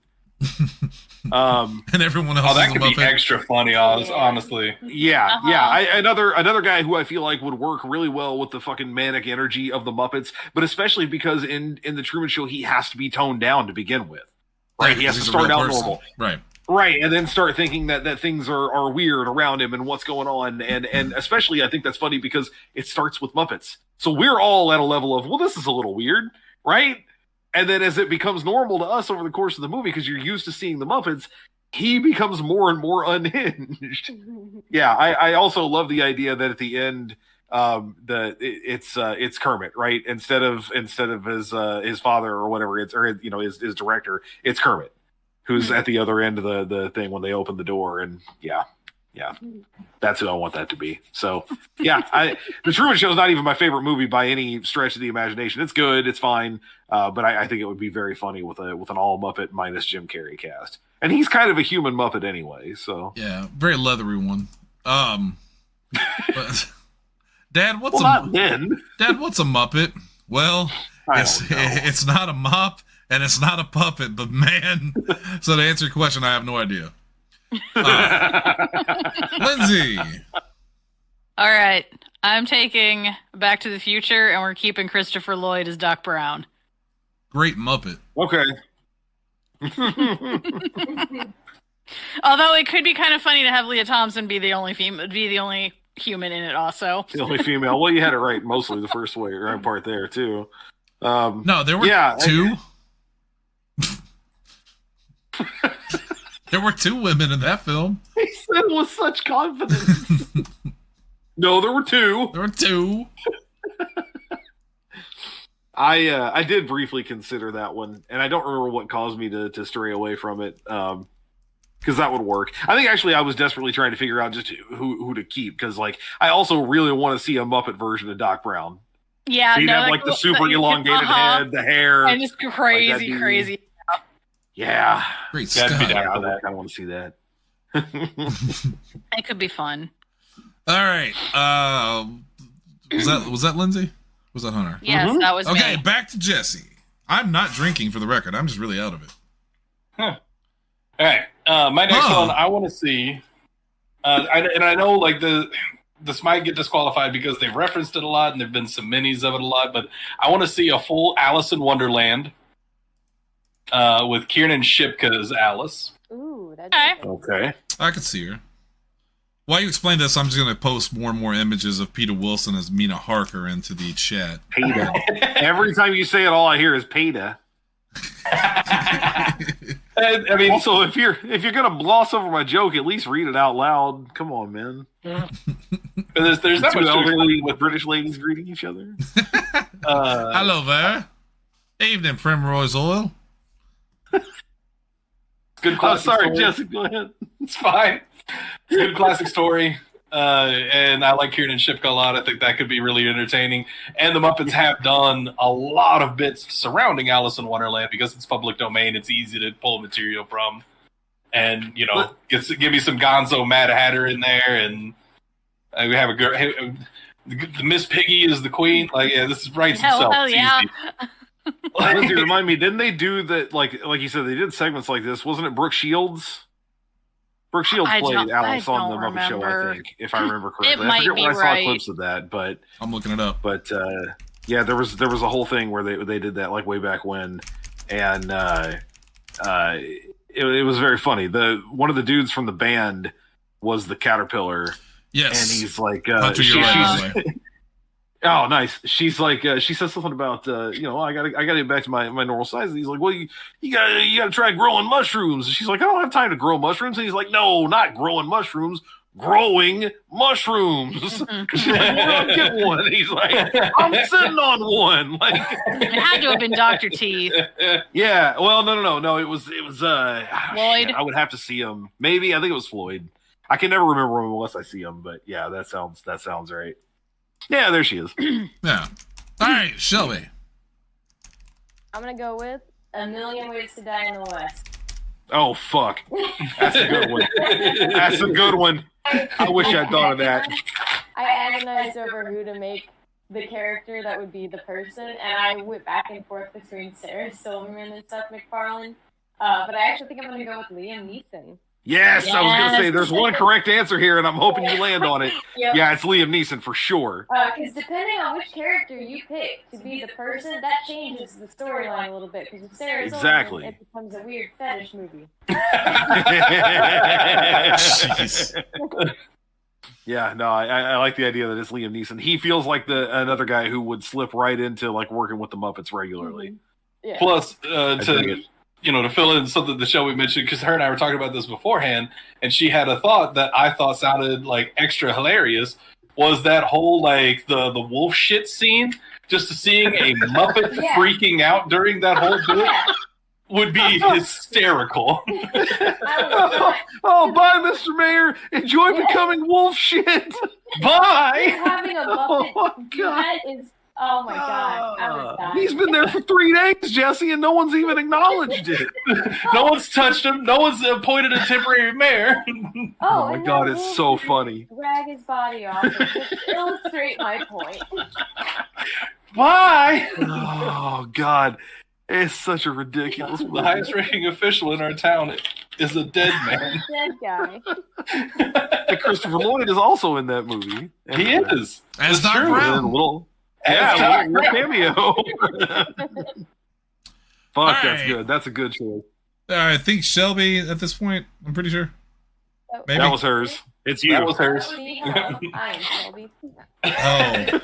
And everyone else. Oh, that could be extra funny, honestly. Yeah, yeah. Another guy who I feel like would work really well with the fucking manic energy of the Muppets, but especially because in the Truman Show he has to be toned down to begin with. Right, he has to start out normal. Right, and then start thinking that things are weird around him and what's going on, and especially I think that's funny because it starts with Muppets. So we're all at a level of, well, this is a little weird, right? And then as it becomes normal to us over the course of the movie, because you're used to seeing the Muppets, he becomes more and more unhinged. Yeah, I also love the idea that at the end, it's Kermit, right? Instead of his father or whatever, his director, it's Kermit who's at the other end of the thing when they open the door, and yeah, that's who I want that to be. So yeah, the Truman Show is not even my favorite movie by any stretch of the imagination. It's good, it's fine, but I think it would be very funny with an all Muppet minus Jim Carrey cast, and he's kind of a human Muppet anyway. So yeah, very leathery one. But, Dad, what's Dad, what's a Muppet? Well, it's not a mop. And it's not a puppet, but man. So to answer your question, I have no idea. Lindsay. All right. I'm taking Back to the Future, and we're keeping Christopher Lloyd as Doc Brown. Great Muppet. Okay. Although it could be kind of funny to have Leah Thompson be the only human in it also. The only female. Well, you had it right mostly the first way, right part there, too. No, there were two. There were two women in that film. He said it with such confidence. No, there were two. There were two. I did briefly consider that one, and I don't remember what caused me to stray away from it, because that would work. I think actually I was desperately trying to figure out just who to keep, because like I also really want to see a Muppet version of Doc Brown. Yeah, so you'd have like the super elongated head, the hair, and just crazy. Yeah, great stuff. I kind of want to see that. It could be fun. All right. Was that Lindsay? Was that Hunter? Yes, that was okay. me. Back to Jesse. I'm not drinking for the record. I'm just really out of it. Huh. All right. My next one, I want to see, I know like this might get disqualified because they've referenced it a lot and there've been some minis of it a lot, but I want to see a full Alice in Wonderland with Kiernan Shipka as Alice. Ooh, that's okay. I could see her. While you explain this, I'm just going to post more and more images of Peter Wilson as Mina Harker into the chat. Peter. Every time you say it, all I hear is Peter. I mean, also, if you're gonna gloss over my joke, at least read it out loud. Come on, man. There's not much elderly with British ladies greeting each other. Hello there. Evening, Primrose Oil. Good classic sorry, story. Jessica, go ahead. It's fine. It's a good classic story. And I like Kiernan Shipka a lot. I think that could be really entertaining. And the Muppets have done a lot of bits surrounding Alice in Wonderland because it's public domain. It's easy to pull material from. And, you know, give me some Gonzo Mad Hatter in there. And we have a girl. The Miss Piggy is the queen. Like, yeah, this writes itself. Hell yeah. Lindsay, remind me, didn't they do that? Like you said, they did segments like this. Wasn't it Brooke Shields? Brooke Shields played Alice on the Muppet Show, I think, if I remember correctly. It I forget might when I be saw right. clips of that, but I'm looking it up. But yeah, there was a whole thing where they did that like way back when, and it was very funny. One of the dudes from the band was the Caterpillar, Yes. And he's like, Hunter, you're right, by the way. oh, nice. She's like, she says something about, I gotta get back to my normal size. And he's like, well, you gotta try growing mushrooms. And she's like, I don't have time to grow mushrooms. And he's like, no, not growing mushrooms. Growing mushrooms. She's like, well, get one. And he's like, I'm sitting on one. Like, It had to have been Dr. Teeth. yeah. Well, no. It was Floyd. I would have to see him. Maybe I think it was Floyd. I can never remember him unless I see him. But yeah, that sounds right. Yeah, there she is. Yeah. All right, Shelby. I'm gonna go with A Million Ways to Die in the West. Oh fuck, that's a good one. That's a good one. I wish I'd thought of that. I agonized over who to make the character that would be the person, and I went back and forth between Sarah Silverman and Seth MacFarlane. But I actually think I'm going to go with Liam Neeson. Yes, I was going to say there's one correct answer here, and I'm hoping you land on it. Yep. Yeah, it's Liam Neeson for sure. Because depending on which character you pick to be the person, that changes the storyline a little bit. Because with Sarah Exactly. Silverman, it becomes a weird fetish movie. Jeez. Yeah, no, I like the idea that it's Liam Neeson. He feels like another guy who would slip right into like working with the Muppets regularly. Yeah. Plus, to fill in something the show we mentioned, because her and I were talking about this beforehand, and she had a thought that I thought sounded like extra hilarious, was that whole like the wolf shit scene. Just seeing a Muppet Yeah. freaking out during that whole bit Yeah. would be hysterical. Oh, bye, Mr. Mayor. Enjoy becoming wolf shit. Bye. Having a Muppet Oh, do that is, oh my god, I would die. He's been there for 3 days, Jesse, and no one's even acknowledged it. No one's touched him. No one's appointed a temporary mayor. Oh my and God, that it's wolf so would funny. Drag his body off and just illustrate my point. Why? Oh God, it's such a ridiculous The movie. highest ranking official in our town is a dead man. Dead guy. And Christopher Lloyd is also in that movie. He is. As That's Doc true. Brown. And a little, As yeah, Doc a little cameo. Fuck, All that's right. good. That's a good choice. I think Shelby at this point. I'm pretty sure. Maybe. That was hers. It's you. That was hers. See, hello, I am Shelby. Oh,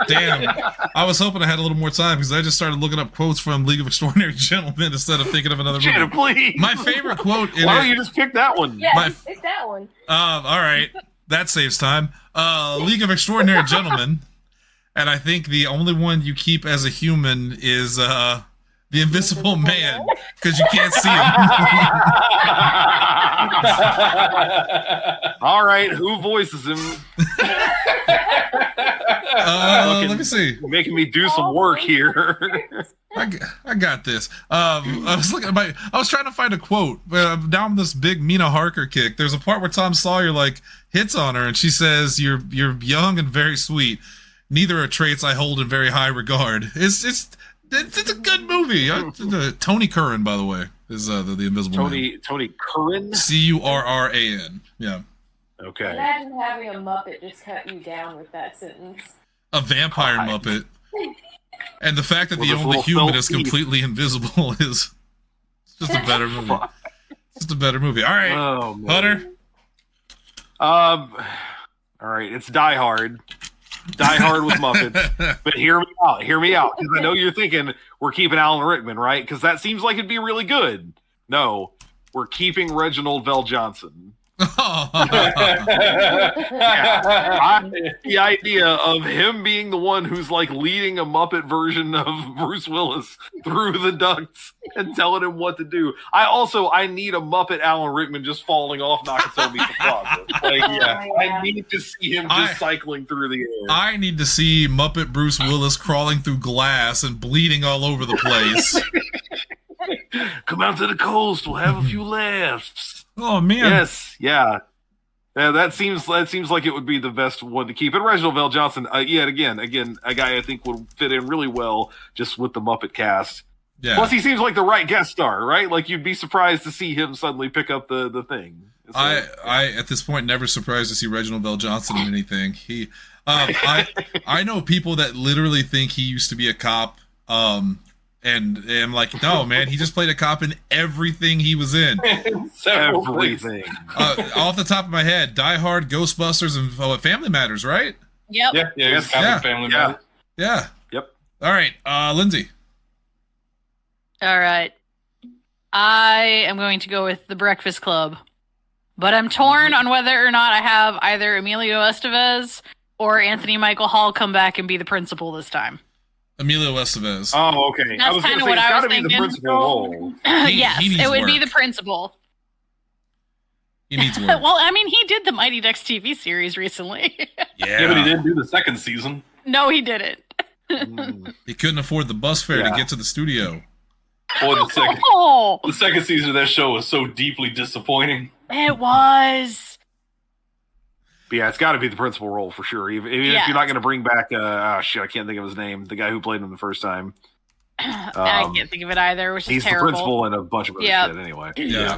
damn. I was hoping I had a little more time because I just started looking up quotes from League of Extraordinary Gentlemen instead of thinking of another Shannon, movie. please. My favorite quote in Why don't it. you just pick that one? Yeah, My- it's that one. All right. That saves time. League of Extraordinary Gentlemen. And I think the only one you keep as a human is the Invisible Man because you can't see him. All right, who voices him? Let me see. Making me do some work here. I got this. I was looking at I was trying to find a quote. Down this big Mina Harker kick. There's a part where Tom Sawyer like hits on her, and she says, "You're young and very sweet. Neither are traits I hold in very high regard." It's a good movie. Tony Curran, by the way, is the Invisible Man. Tony Curran. Curran. Yeah, Okay. Imagine having a Muppet just cut you down with that sentence. a vampire God. Muppet. And the fact that With the his only little human felt is teeth. completely invisible is just a better movie. Just a better movie. All right, Oh man. Hunter. All right, it's Die Hard. Die Hard with Muppets. But hear me out, because I know you're thinking we're keeping Alan Rickman, right? Because that seems like it'd be really good. No, we're keeping Reginald Vell Johnson. The idea of him being the one who's like leading a Muppet version of Bruce Willis through the ducts and telling him what to do. I need a Muppet Alan Rickman just falling off Nakatomi's closet. Like, Yeah. I need to see him just cycling through the air. I need to see Muppet Bruce Willis crawling through glass and bleeding all over the place. Come out to the coast. We'll have a few laughs. Oh man. Yes, yeah. That seems like it would be the best one to keep. And Reginald Vell Johnson, yet again, a guy I think would fit in really well just with the Muppet cast. Yeah. Plus, he seems like the right guest star, right? Like you'd be surprised to see him suddenly pick up the thing. So, I at this point never surprised to see Reginald Vell Johnson in anything. I know people that literally think he used to be a cop. And I'm like, no, man, he just played a cop in everything he was in. Everything. Off the top of my head, Die Hard, Ghostbusters, and Family Matters, right? Yep. Yeah, it's kind of Family Yeah. Matters. Yeah. Yep. All right, Lindsay. All right. I am going to go with The Breakfast Club. But I'm torn on whether or not I have either Emilio Estevez or Anthony Michael Hall come back and be the principal this time. Emilio Estevez. Oh, okay. That's I was going kinda to say, what it's I got was to be the thinking. principal role. Yes, he needs it would be work. the principal. He needs work. Well, I mean, he did the Mighty Ducks TV series recently. Yeah, but he didn't do the second season. No, he didn't. He couldn't afford the bus fare to get to the studio. Boy, the Oh, second season of that show was so deeply disappointing. it was. But yeah, it's got to be the principal role for sure. Even if Yeah. you're not going to bring back, I can't think of his name. The guy who played him the first time. I can't think of it either, which is He's terrible. the principal and a bunch of other Yeah. shit anyway. Yeah.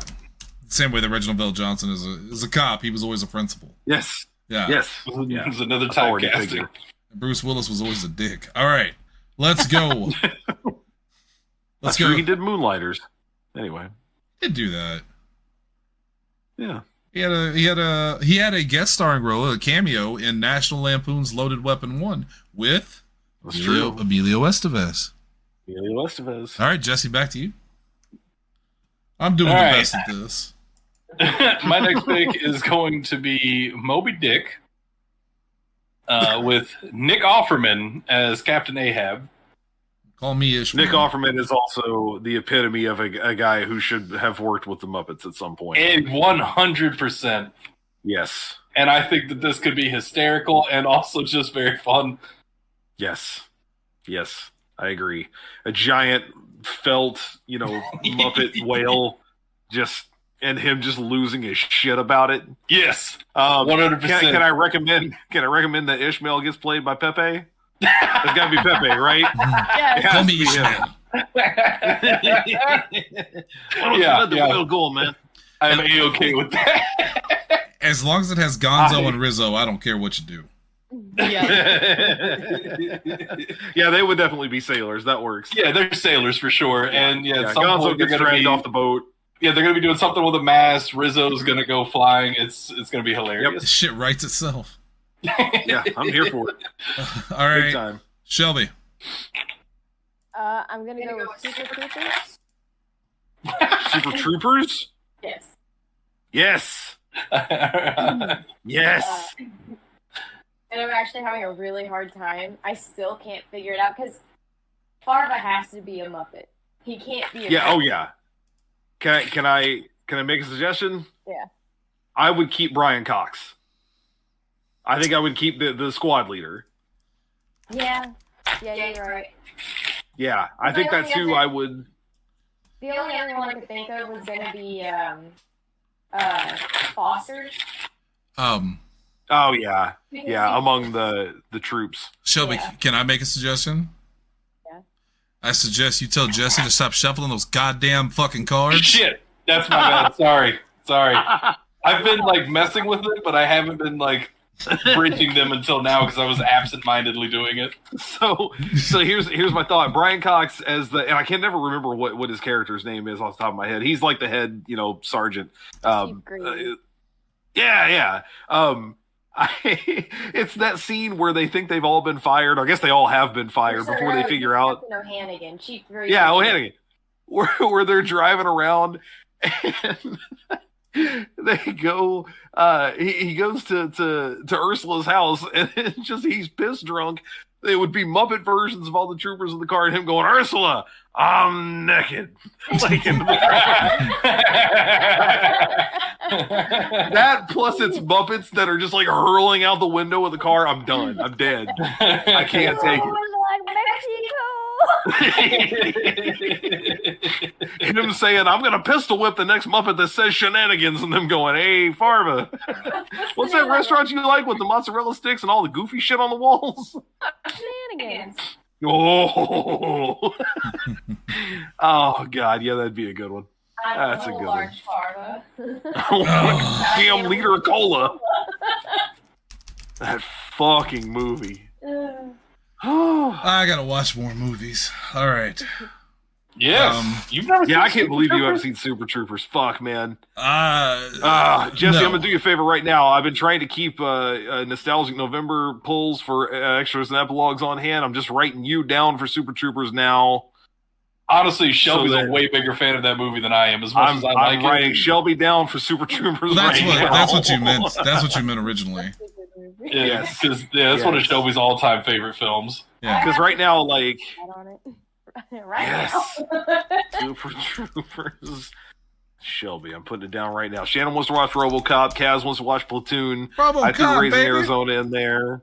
Same way that Reginald Bell Johnson is a cop. He was always a principal. Yes. Yeah. Yes. It was another Authority typecasting. figure. Bruce Willis was always a dick. All right. Let's go. That's true. He did Moonlighters. Anyway. Did do that. Yeah. He had a guest starring role, a cameo in National Lampoon's Loaded Weapon 1 with That's true. Emilio Estevez. Emilio Estevez. All right, Jesse, back to you. I'm doing All the right. best at this. My next pick is going to be Moby Dick with Nick Offerman as Captain Ahab. Call me Ishmael. Nick Offerman is also the epitome of a guy who should have worked with the Muppets at some point. And 100%. Yes. And I think that this could be hysterical and also just very fun. Yes. Yes. I agree. A giant felt, Muppet whale and him just losing his shit about it. Yes. 100%. 100%. Can I recommend that Ishmael gets played by Pepe? It's got to be Pepe, right? Yes. It has Call to me be him. Yeah, The yeah. real goal, man. I'm A-okay with that. As long as it has Gonzo and Rizzo, I don't care what you do. Yeah. Yeah, they would definitely be sailors. That works. Yeah, they're sailors for sure. And yeah, at some Gonzo point they're gets going to dragged be off the boat. Yeah, they're going to be doing something with a mast. Rizzo's going to go flying. It's going to be This hilarious. shit writes itself. Yeah, I'm here for it. All Big right, time. Shelby. I'm gonna go with Super Troopers. Super Troopers? Yes. Yes. Yes. And I'm actually having a really hard time. I still can't figure it out because Farva has to be a Muppet. He can't be a Yeah, oh Muppet. yeah. Can I make a suggestion? Yeah. I would keep Brian Cox. I think I would keep the squad leader. Yeah, you're right. Yeah, I think that's who I would. The only other one I could think of was gonna be Foster. Oh yeah, yeah. Among the troops. Shelby, Yeah. can I make a suggestion? Yeah. I suggest you tell Jesse to stop shuffling those goddamn fucking cards. Shit. That's my bad. Sorry. I've been messing with it, but I haven't been bridging them until now because I was absent-mindedly doing it. So here's my thought. Brian Cox as and I can never remember what his character's name is off the top of my head. He's like the head, sergeant. Steve Green. Yeah. It's that scene where they think they've all been fired. I guess they all have been fired before they figure out. O'Hannigan, Chief Green. Yeah, O'Hannigan. Where they're driving around and they go. He goes to Ursula's house and it's just he's piss drunk. It would be Muppet versions of all the troopers in the car and him going, Ursula, I'm naked. In the that plus it's Muppets that are just hurling out the window of the car. I'm done. I'm dead. I can't take it. Him saying, I'm going to pistol whip the next Muppet that says shenanigans, and them going, hey, Farva, what's that restaurant you like with the mozzarella sticks and all the goofy shit on the walls? Shenanigans. Oh, oh God, yeah, that'd be a good one. That's a good one. Large Farva. Damn liter of cola. That fucking movie. I gotta watch more movies. All right. Yes. You've never seen Yeah, I can't Super believe you Troopers? haven't seen Super Troopers. Fuck, man. Jesse, no. I'm gonna do you a favor right now. I've been trying to keep nostalgic November pulls for extras and epilogues on hand. I'm just writing you down for Super Troopers now. Honestly, Shelby's So a way bigger fan of that movie than I am. As much as I like I'm writing it. Shelby down for Super Troopers. That's right now. that's what you meant. That's what you meant originally. Yeah, Yes. because that's one of Yes. Shelby's all-time favorite films. Yeah. Because right now, like, On it. Right Yes. now. Super Troopers. Shelby, I'm putting it down right now. Shannon wants to watch RoboCop. Kaz wants to watch Platoon. I threw RoboCop, Raising baby. Arizona in there.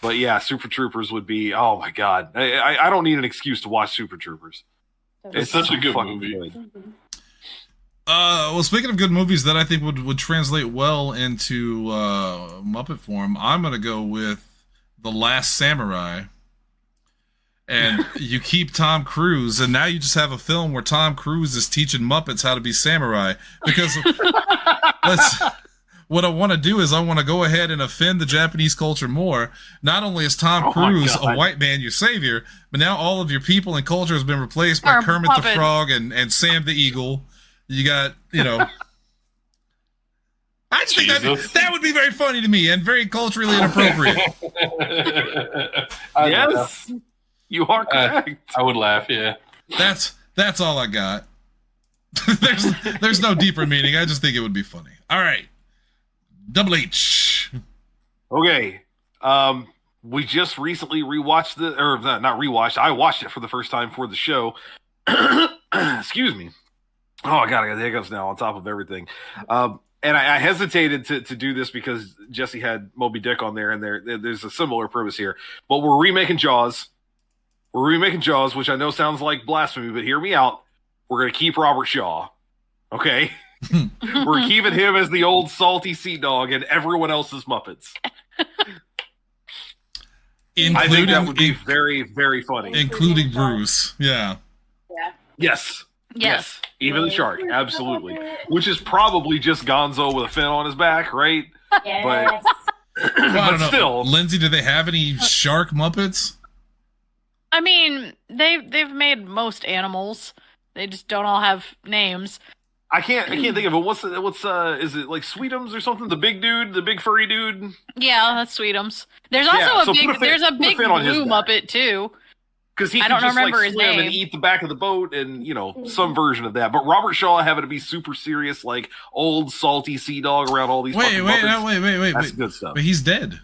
But yeah, Super Troopers would be. Oh my god, I don't need an excuse to watch Super Troopers. It's such a good fucking movie. good. Well, speaking of good movies that I think would translate well into Muppet form, I'm gonna go with The Last Samurai. And you keep Tom Cruise, and now you just have a film where Tom Cruise is teaching Muppets how to be samurai. Because what I want to do is I want to go ahead and offend the Japanese culture more. Not only is Tom Oh my Cruise a God. white man, your savior, but now all of your people and culture has been replaced by Are Kermit the puppets. Frog and Sam the Eagle. You got, I just think Jesus. that would be very funny to me and very culturally inappropriate. Yes, you are correct. I would laugh, yeah. That's all I got. There's no deeper meaning. I just think it would be funny. All right, Double H. Okay. We just recently rewatched not rewatched. I watched it for the first time for the show. Excuse me. Oh, I got the hiccups now on top of everything. And I hesitated to do this because Jesse had Moby Dick on there, and there's a similar premise here. But we're remaking Jaws. We're remaking Jaws, which I know sounds like blasphemy, but hear me out. We're going to keep Robert Shaw. Okay? We're keeping him as the old salty sea dog, and everyone else is Muppets. I think that would be very, very funny. Including Bruce. Yeah. Yes. Yes. Even the shark, absolutely. Which is probably just Gonzo with a fin on his back, right? Yes. Well, I But don't know. still. Lindsay, do they have any shark Muppets? I mean, they've made most animals. They just don't all have names. I can't think of it. What's is it like Sweetums or something? The big dude, the big furry dude. Yeah, that's Sweetums. There's Yeah, also so put a fin- there's a put a big fin on his blue back. Muppet too. Because he I can don't just remember like his swim and name. eat the back of the boat, and some version of that. But Robert Shaw having to be super serious, like old salty sea dog around all these. fucking Muppets. Wait. That's good stuff. But he's dead.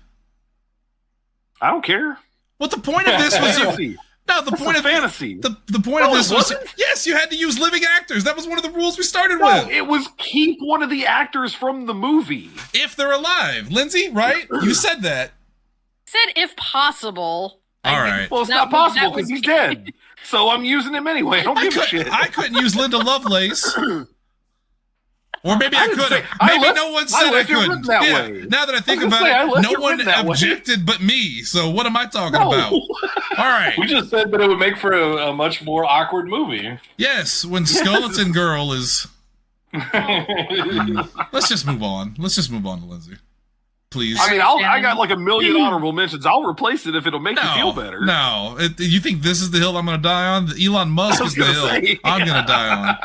I don't care. Well, the point of this was you. Fantasy. No, the That's point a of fantasy. the point of No, this it was wasn't. yes, you had to use living actors. That was one of the rules we started No, with. it was keep one of the actors from the movie. If they're alive, Lindsay, right? You said that. Said if possible. All right. Well, it's That not would- possible that would because he's be- dead. So I'm using him anyway. I don't give a shit. I couldn't use Linda Lovelace. Or maybe I I didn't could say- have. I Maybe left- no one I said I left it couldn't. written that Yeah. way. Now that I think I was about gonna say, I it, left no it one written that way. objected but me. So what am I talking No. about? All right. We just said that it would make for a much more awkward movie. Yes, when Skeleton Girl is. Let's just move on. Let's just move on to Lindsay, please. I mean, I got like a million honorable mentions. I'll replace it if it'll make you feel better. No, you think this is the hill I'm going to die on? Elon Musk I was is the gonna hill say. I'm going to die on.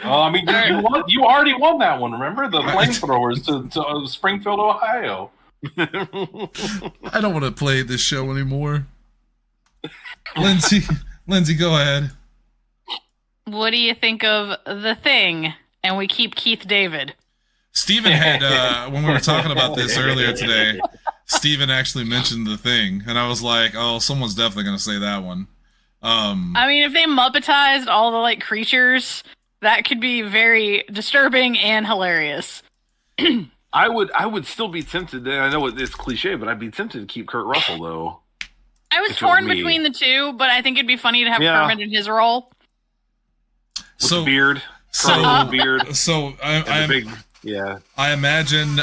Oh, I mean, you already won that one. Remember the flamethrowers to Springfield, Ohio. I don't want to play this show anymore. Lindsay, go ahead. What do you think of The Thing? And we keep Keith David. Steven had, when we were talking about this earlier today, Steven actually mentioned The Thing, and I was like, oh, someone's definitely going to say that one. I mean, if they Muppetized all the like creatures, that could be very disturbing and hilarious. I would still be tempted. And I know it's cliche, but I'd be tempted to keep Kurt Russell though. I was If it were torn me. between the two, but I think it'd be funny to have Yeah. Kermit in his role. With So, the beard, so, Kermit with the beard, so and the big, yeah. I imagine,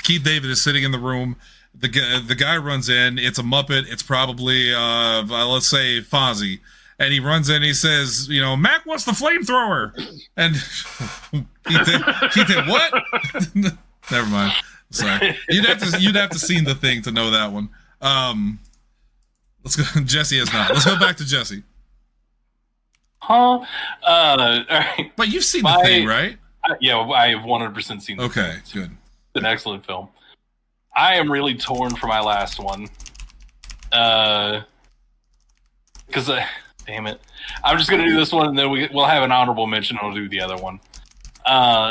Keith David is sitting in the room. The guy runs in. It's a Muppet. It's probably, let's say Fozzie. And he runs in. He says, Mac wants the flamethrower. And Keith did what? Never mind. Sorry. You'd have to seen The Thing to know that one. Let's go. Jesse has not. Let's go back to Jesse. Huh? All right. But you've seen the thing, right? Yeah, I have 100% seen. Okay, good. It's an excellent film. I am really torn for my last one. Because, damn it. I'm just going to do this one, and then we'll have an honorable mention, and I'll do the other one.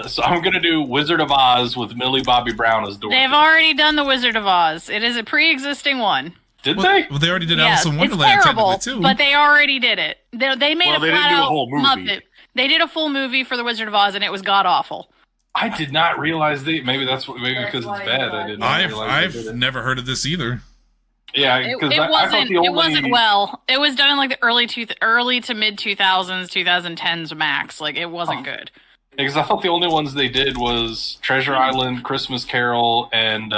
So I'm going to do Wizard of Oz with Millie Bobby Brown as Dorothy. They've already done the Wizard of Oz. It is a pre-existing one. Did they? Well, they already did Yes, Alice in it's Wonderland terrible, technically, too. but they already did it. They made Well, a they didn't flat do a out whole movie. Muppet. They did a full movie for the Wizard of Oz, and it was god awful. I did not realize maybe because That's it's why bad. I did not realize they did I've it. never heard of this either. Yeah, It because I thought wasn't. the only... It wasn't well. It was done in like the early to mid 2000s, 2010s max. Like it wasn't good. Because I thought the only ones they did was Treasure Island, Christmas Carol, and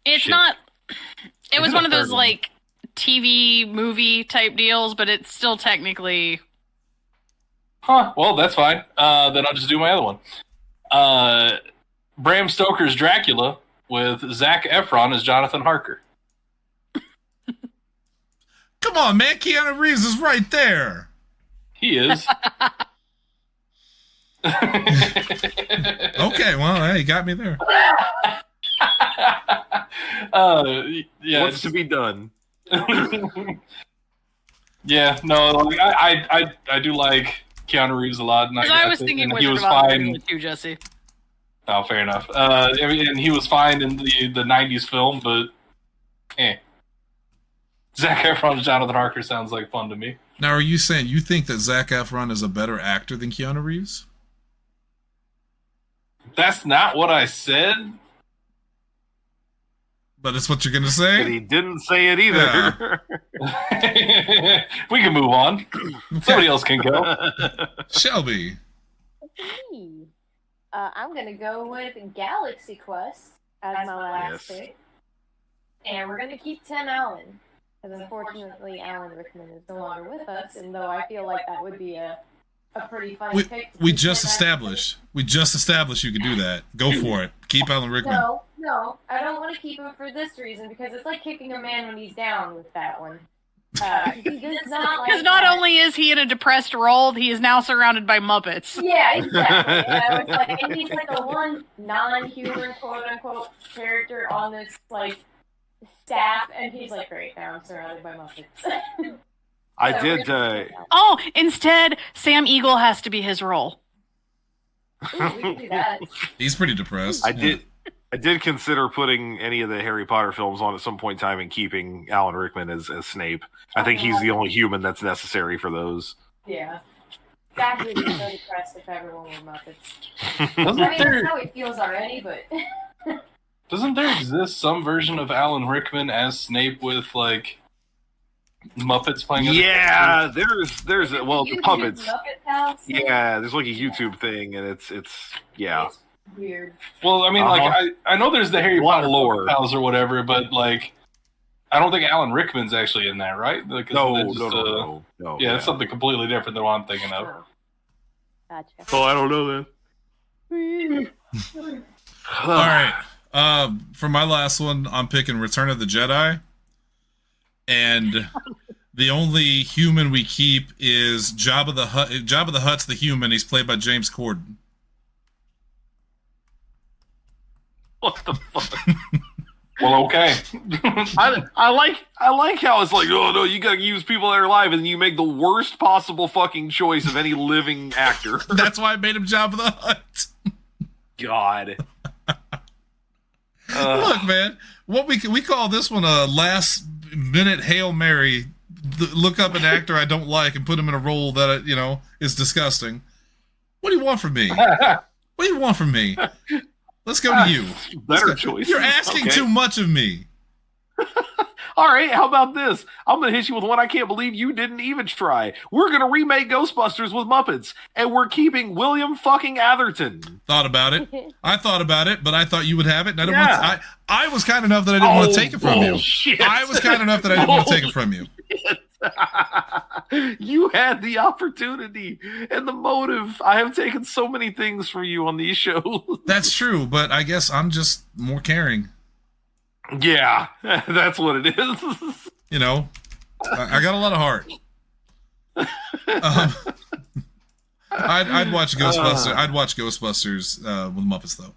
It's shit. not. It was did one a of those third one. like TV movie type deals, but it's still technically. huh? Well, that's fine. Then I'll just do my other one. Bram Stoker's Dracula with Zac Efron as Jonathan Harker. Come on, man. Keanu Reeves is right there. He is. Okay, well, hey, you got me there. Yeah, What's to be done? yeah, no, like, I do like Keanu Reeves a lot, and I was think thinking and Wizard he was of Oz fine. too, Jesse. Oh, fair enough. And he was fine in the '90s film, but Zac Efron's Jonathan Harker sounds like fun to me. Now, are you saying you think that Zac Efron is a better actor than Keanu Reeves? That's not what I said. But it's what you're going to But say? he didn't say it either. We can move on. Somebody else can go. Shelby. Me. I'm gonna go with Galaxy Quest as my last Yes. pick, and we're gonna keep Tim Allen, because unfortunately Alan Rickman is no longer with us. And though I feel like that would be a pretty fun pick. We just established. We just established you could do that. Go for it. Keep Alan Rickman. No, I don't want to keep him for this reason, because it's like kicking a man when he's down with that one. Because Because not only is he in a depressed role, he is now surrounded by Muppets. Yeah, exactly. And, and he's like the one non-human quote unquote character on this like staff, and he's like, great, now I'm surrounded by Muppets. I So did. we're gonna Oh, instead, Sam Eagle has to be his role. Ooh, we can do that. He's pretty depressed. I did. I did consider putting any of the Harry Potter films on at some point in time and keeping Alan Rickman as Snape. I think he's the only human that's necessary for those. Yeah. Zach would be so depressed if everyone were Muppets. Doesn't I mean, there, that's how he feels already, but doesn't there exist some version of Alan Rickman as Snape with like Muppets playing? other Yeah, characters? there's well the YouTube puppets. Muppet House. Yeah, there's like a YouTube thing, and it's yeah. It's weird. Well, I mean, like I know there's the Harry A lot Potter of lore. Pals or whatever, but like I don't think Alan Rickman's actually in that, right? Like, No, isn't that just, no. Yeah, it's something completely different than what I'm thinking of. Oh. Gotcha. Oh, I don't know then. All right. For my last one, I'm picking Return of the Jedi. And the only human we keep is Jabba the Hutt. Jabba the Hutt's the human. He's played by James Corden. What the fuck? Well, okay. I like how it's like, oh no, you gotta use people that are alive, and you make the worst possible fucking choice of any living actor. That's why I made him Jabba the Hutt. God. Look, man, what we call this one a last minute Hail Mary. Look up an actor I don't like and put him in a role that is disgusting. What do you want from me? What do you want from me? Let's go to you. Better choice. You're asking too much of me. All right, how about this? I'm gonna hit you with one I can't believe you didn't even try. We're gonna remake Ghostbusters with Muppets, and we're keeping William fucking Atherton. Thought about it. I thought about it, but I thought you would have it. And I didn't Yeah. want. I was kind enough that I didn't want to take it from you. Bullshit. I was kind enough that I didn't want to take it from you. You had the opportunity and the motive. I have taken so many things from you on these shows. That's true, but I guess I'm just more caring. Yeah, that's what it is. You know, I got a lot of heart. I'd watch Ghostbusters. I'd watch Ghostbusters with Muppets though.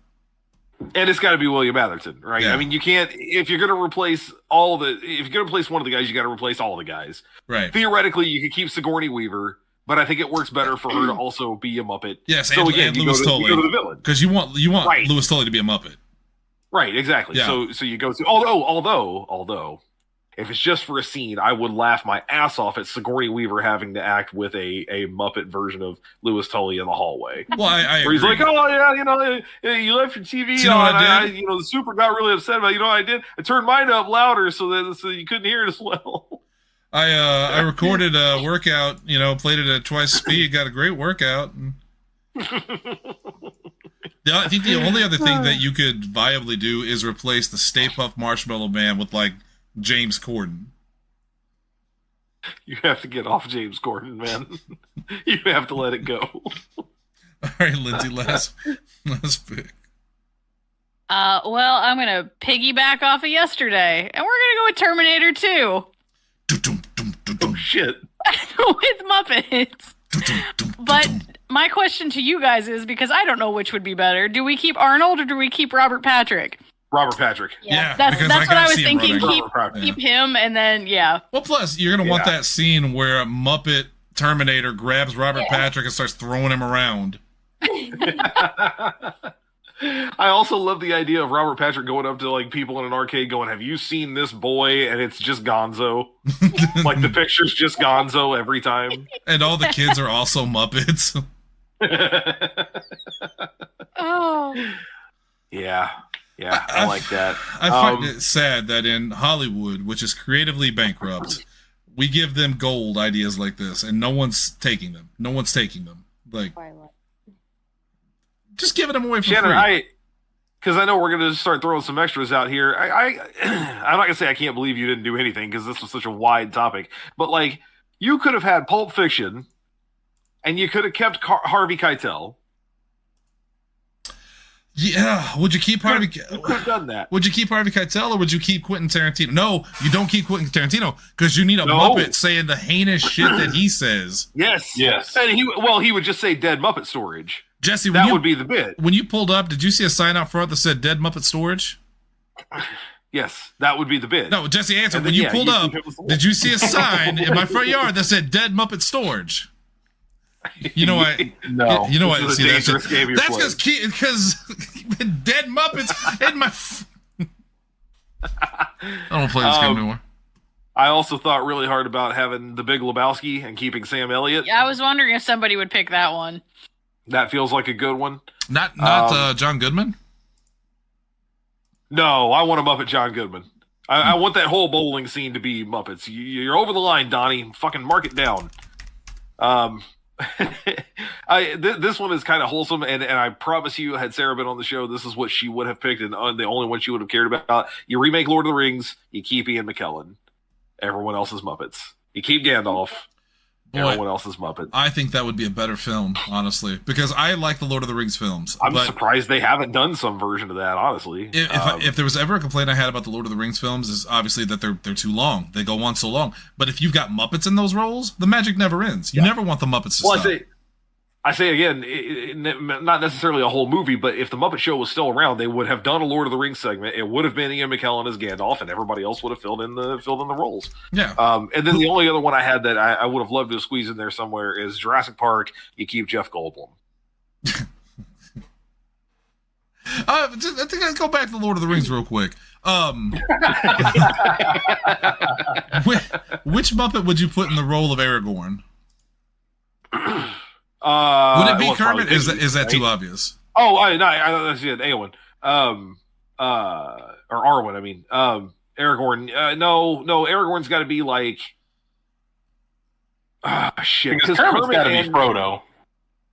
And it's got to be William Atherton, right? Yeah. I mean, you can't if you're going to replace if you're going to replace one of the guys, you got to replace all the guys. Right. Theoretically, you could keep Sigourney Weaver, but I think it works better for her to also be a Muppet. Yes, so and again, you Louis go to the villain because you want Right. Louis Tully to be a Muppet. Right, exactly. Yeah. So you go to although if it's just for a scene, I would laugh my ass off at Sigourney Weaver having to act with a Muppet version of Louis Tully in the hallway. Well, I where he's agree. like, oh yeah, you left your TV you know on. what I did? The super got really upset about it. You know what I did? I turned mine up louder so you couldn't hear it as well. I recorded a workout, played it at twice speed, got a great workout. I think the only other thing that you could viably do is replace the Stay Puft Marshmallow Man with like James Corden. You have to get off James Corden, man. You have to let it go. All right, Lindsay, last pick. Well, I'm gonna piggyback off of yesterday, and we're gonna go with Terminator 2 Oh shit. with Muppets. But my question to you guys is, because I don't know which would be better, do we keep Arnold or do we keep Robert Patrick? Robert Patrick. Yeah, that's because what gotta I was see him thinking. running. Keep him, and then Well, plus you're gonna want Yeah. that scene where a Muppet Terminator grabs Robert Patrick and starts throwing him around. I also love the idea of Robert Patrick going up to like people in an arcade going, have you seen this boy? And it's just Gonzo. Like the picture's just Gonzo every time. And all the kids are also Muppets. oh, Yeah. Yeah, I like that. I find it sad that in Hollywood, which is creatively bankrupt, we give them gold ideas like this, and no one's taking them. Like, just giving them away for Shannon, free. because I know we're going to start throwing some extras out here. I'm not going to say I can't believe you didn't do anything because this was such a wide topic. But, like, you could have had Pulp Fiction, and you could have kept Harvey Keitel. Yeah, would you keep Harvey? You could have done that. Would you keep Harvey Keitel or would you keep Quentin Tarantino? No, you don't keep Quentin Tarantino because you need a Muppet saying the heinous shit that he says. Yes. Yes. And he would just say dead Muppet storage. Jesse, That would be the bit. When you pulled up, did you see a sign out front that said "Dead Muppet Storage"? Yes, that would be the bit. No, Jesse, answer. And When then, you pulled up, did you see a sign in my front yard that said "Dead Muppet Storage"? You know what? No. You know what? This is a See, dangerous game you're that's playing. because Dead Muppets in my. I don't play this game anymore. I also thought really hard about having the Big Lebowski and keeping Sam Elliott. yeah. I was wondering if somebody would pick that one. That feels like a good one. Not John Goodman. No, I want a Muppet John Goodman. I want that whole bowling scene to be Muppets. You're over the line, Donnie. Fucking mark it down. This one is kind of wholesome, and I promise you, had Sarah been on the show, this is what she would have picked, and the only one she would have cared about. You remake Lord of the Rings, you keep Ian McKellen. Everyone else is Muppets. You keep Gandalf. Everyone else is Muppets. I think that would be a better film, honestly, because I like the Lord of the Rings films. I'm but surprised they haven't done some version of that, honestly. If there was ever a complaint I had about the Lord of the Rings films, is obviously that they're too long. They go on so long. But if you've got Muppets in those roles, the magic never ends. You never want the Muppets to stop. I say again, not necessarily a whole movie, but if the Muppet Show was still around, they would have done a Lord of the Rings segment. It would have been Ian McKellen as Gandalf, and everybody else would have filled in the roles. Yeah. And then the only other one I had that I would have loved to squeeze in there somewhere is Jurassic Park. You keep Jeff Goldblum. I think I'd go back to the Lord of the Rings real quick. Which Muppet would you put in the role of Aragorn? Would it be Kermit? Is that too obvious? Oh, I that's it. Eowyn. Or Arwen. I mean, Aragorn. No. Aragorn's got to be like. Shit. Because Kermit's got to be Frodo.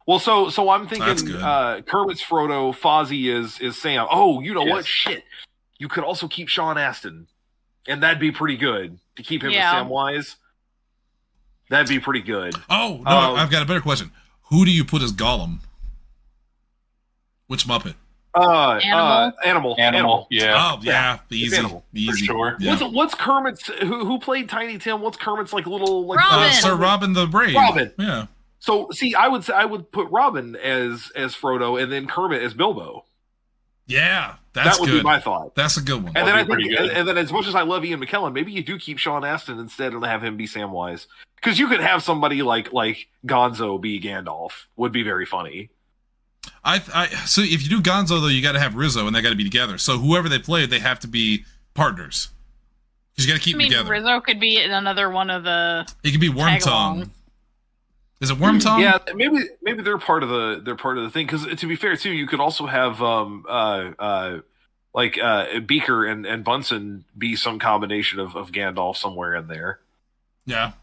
Well, so I'm thinking That's good. Kermit's Frodo, Fozzie is Sam. Oh, you know what? Yes. Shit. You could also keep Sean Astin, and that'd be pretty good to keep him Yeah. with Samwise. That'd be pretty good. Oh no, I've got a better question. Who do you put as Gollum? Which Muppet? Animal. Yeah. Oh yeah, easy, Animal, easy. for sure. Yeah. What's Kermit's? Who played Tiny Tim? What's Kermit's like little like? Robin. Sir Robin the Brave. Robin. Yeah. So see, I would put Robin as Frodo, and then Kermit as Bilbo. Yeah, that's that would good. be my thought. That's a good one. And then I That'd be think, pretty good. and then as much as I love Ian McKellen, maybe you do keep Sean Astin instead and have him be Samwise, because you could have somebody like Gonzo be Gandalf. Would be very funny. So if you do Gonzo though, you got to have Rizzo, and they got to be together. So whoever they play, they have to be partners. Because you got to keep them together. Rizzo could be another one of the. It could be Wormtongue. tag-alongs. Is it Wormtongue? Yeah, maybe they're part of the thing. Because to be fair too, you could also have Beaker and Bunsen be some combination of Gandalf somewhere in there. Yeah.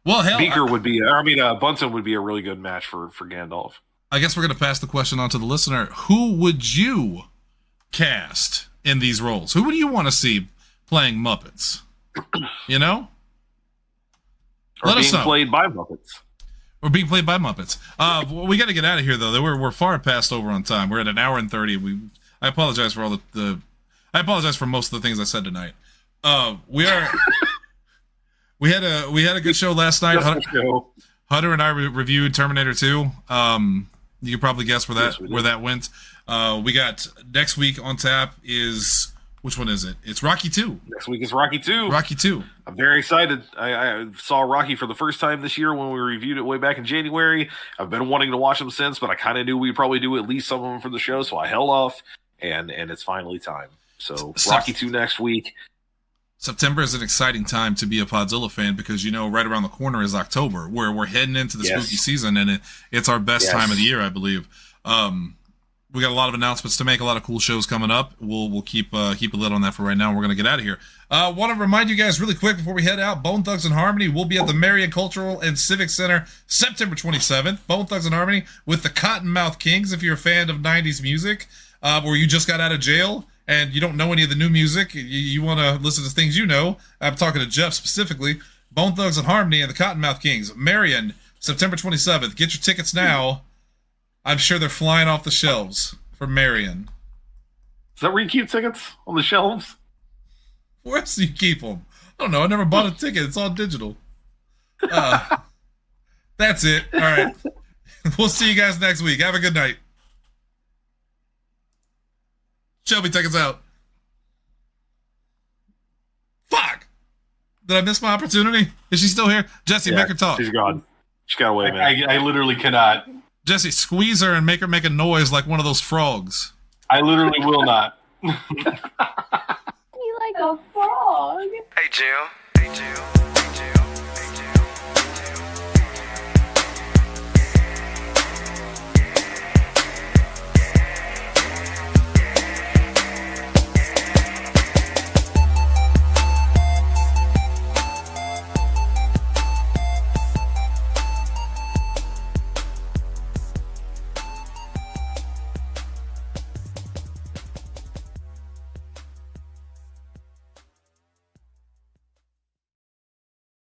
Well, hell, Beaker would be. Bunsen would be a really good match for Gandalf. I guess we're going to pass the question on to the listener. Who would you cast in these roles? Who would you want to see playing Muppets? You know? Or Let us being know. played by Muppets. Or being played by Muppets. We got to get out of here, though. We're far past over on time. We're at an hour and 30. I apologize for all I apologize for most of the things I said tonight. We had a good show last night. Hunter and I reviewed Terminator 2. You can probably guess where that went. We got next week on tap is, which one is it? It's Rocky 2. Next week is Rocky 2. Rocky 2. I'm very excited. I saw Rocky for the first time this year when we reviewed it way back in January. I've been wanting to watch them since, but I kind of knew we'd probably do at least some of them for the show, so I held off, and it's finally time. So Rocky 2 next week. September is an exciting time to be a Podzilla fan because, right around the corner is October, where we're heading into the spooky season, and it's our best time of the year, I believe. We got a lot of announcements to make, a lot of cool shows coming up. We'll keep a lid on that for right now. We're going to get out of here. Want to remind you guys really quick before we head out, Bone Thugs and Harmony will be at the Marion Cultural and Civic Center September 27th. Bone Thugs and Harmony with the Cottonmouth Kings, if you're a fan of 90s music, or you just got out of jail and you don't know any of the new music, you want to listen to things you know. I'm talking to Jeff specifically. Bone Thugs and Harmony and the Cottonmouth Kings. Marion, September 27th. Get your tickets now. I'm sure they're flying off the shelves for Marion. Is that where you keep tickets? On the shelves? Where else do you keep them? I don't know. I never bought a ticket. It's all digital. That's it. All right. We'll see you guys next week. Have a good night. Shelby, take us out. Fuck! Did I miss my opportunity? Is she still here? Jesse, make her talk. She's gone. She got away, man. I literally cannot. Jesse, squeeze her and make her make a noise like one of those frogs. I literally will not. You like a frog. Hey, Jim.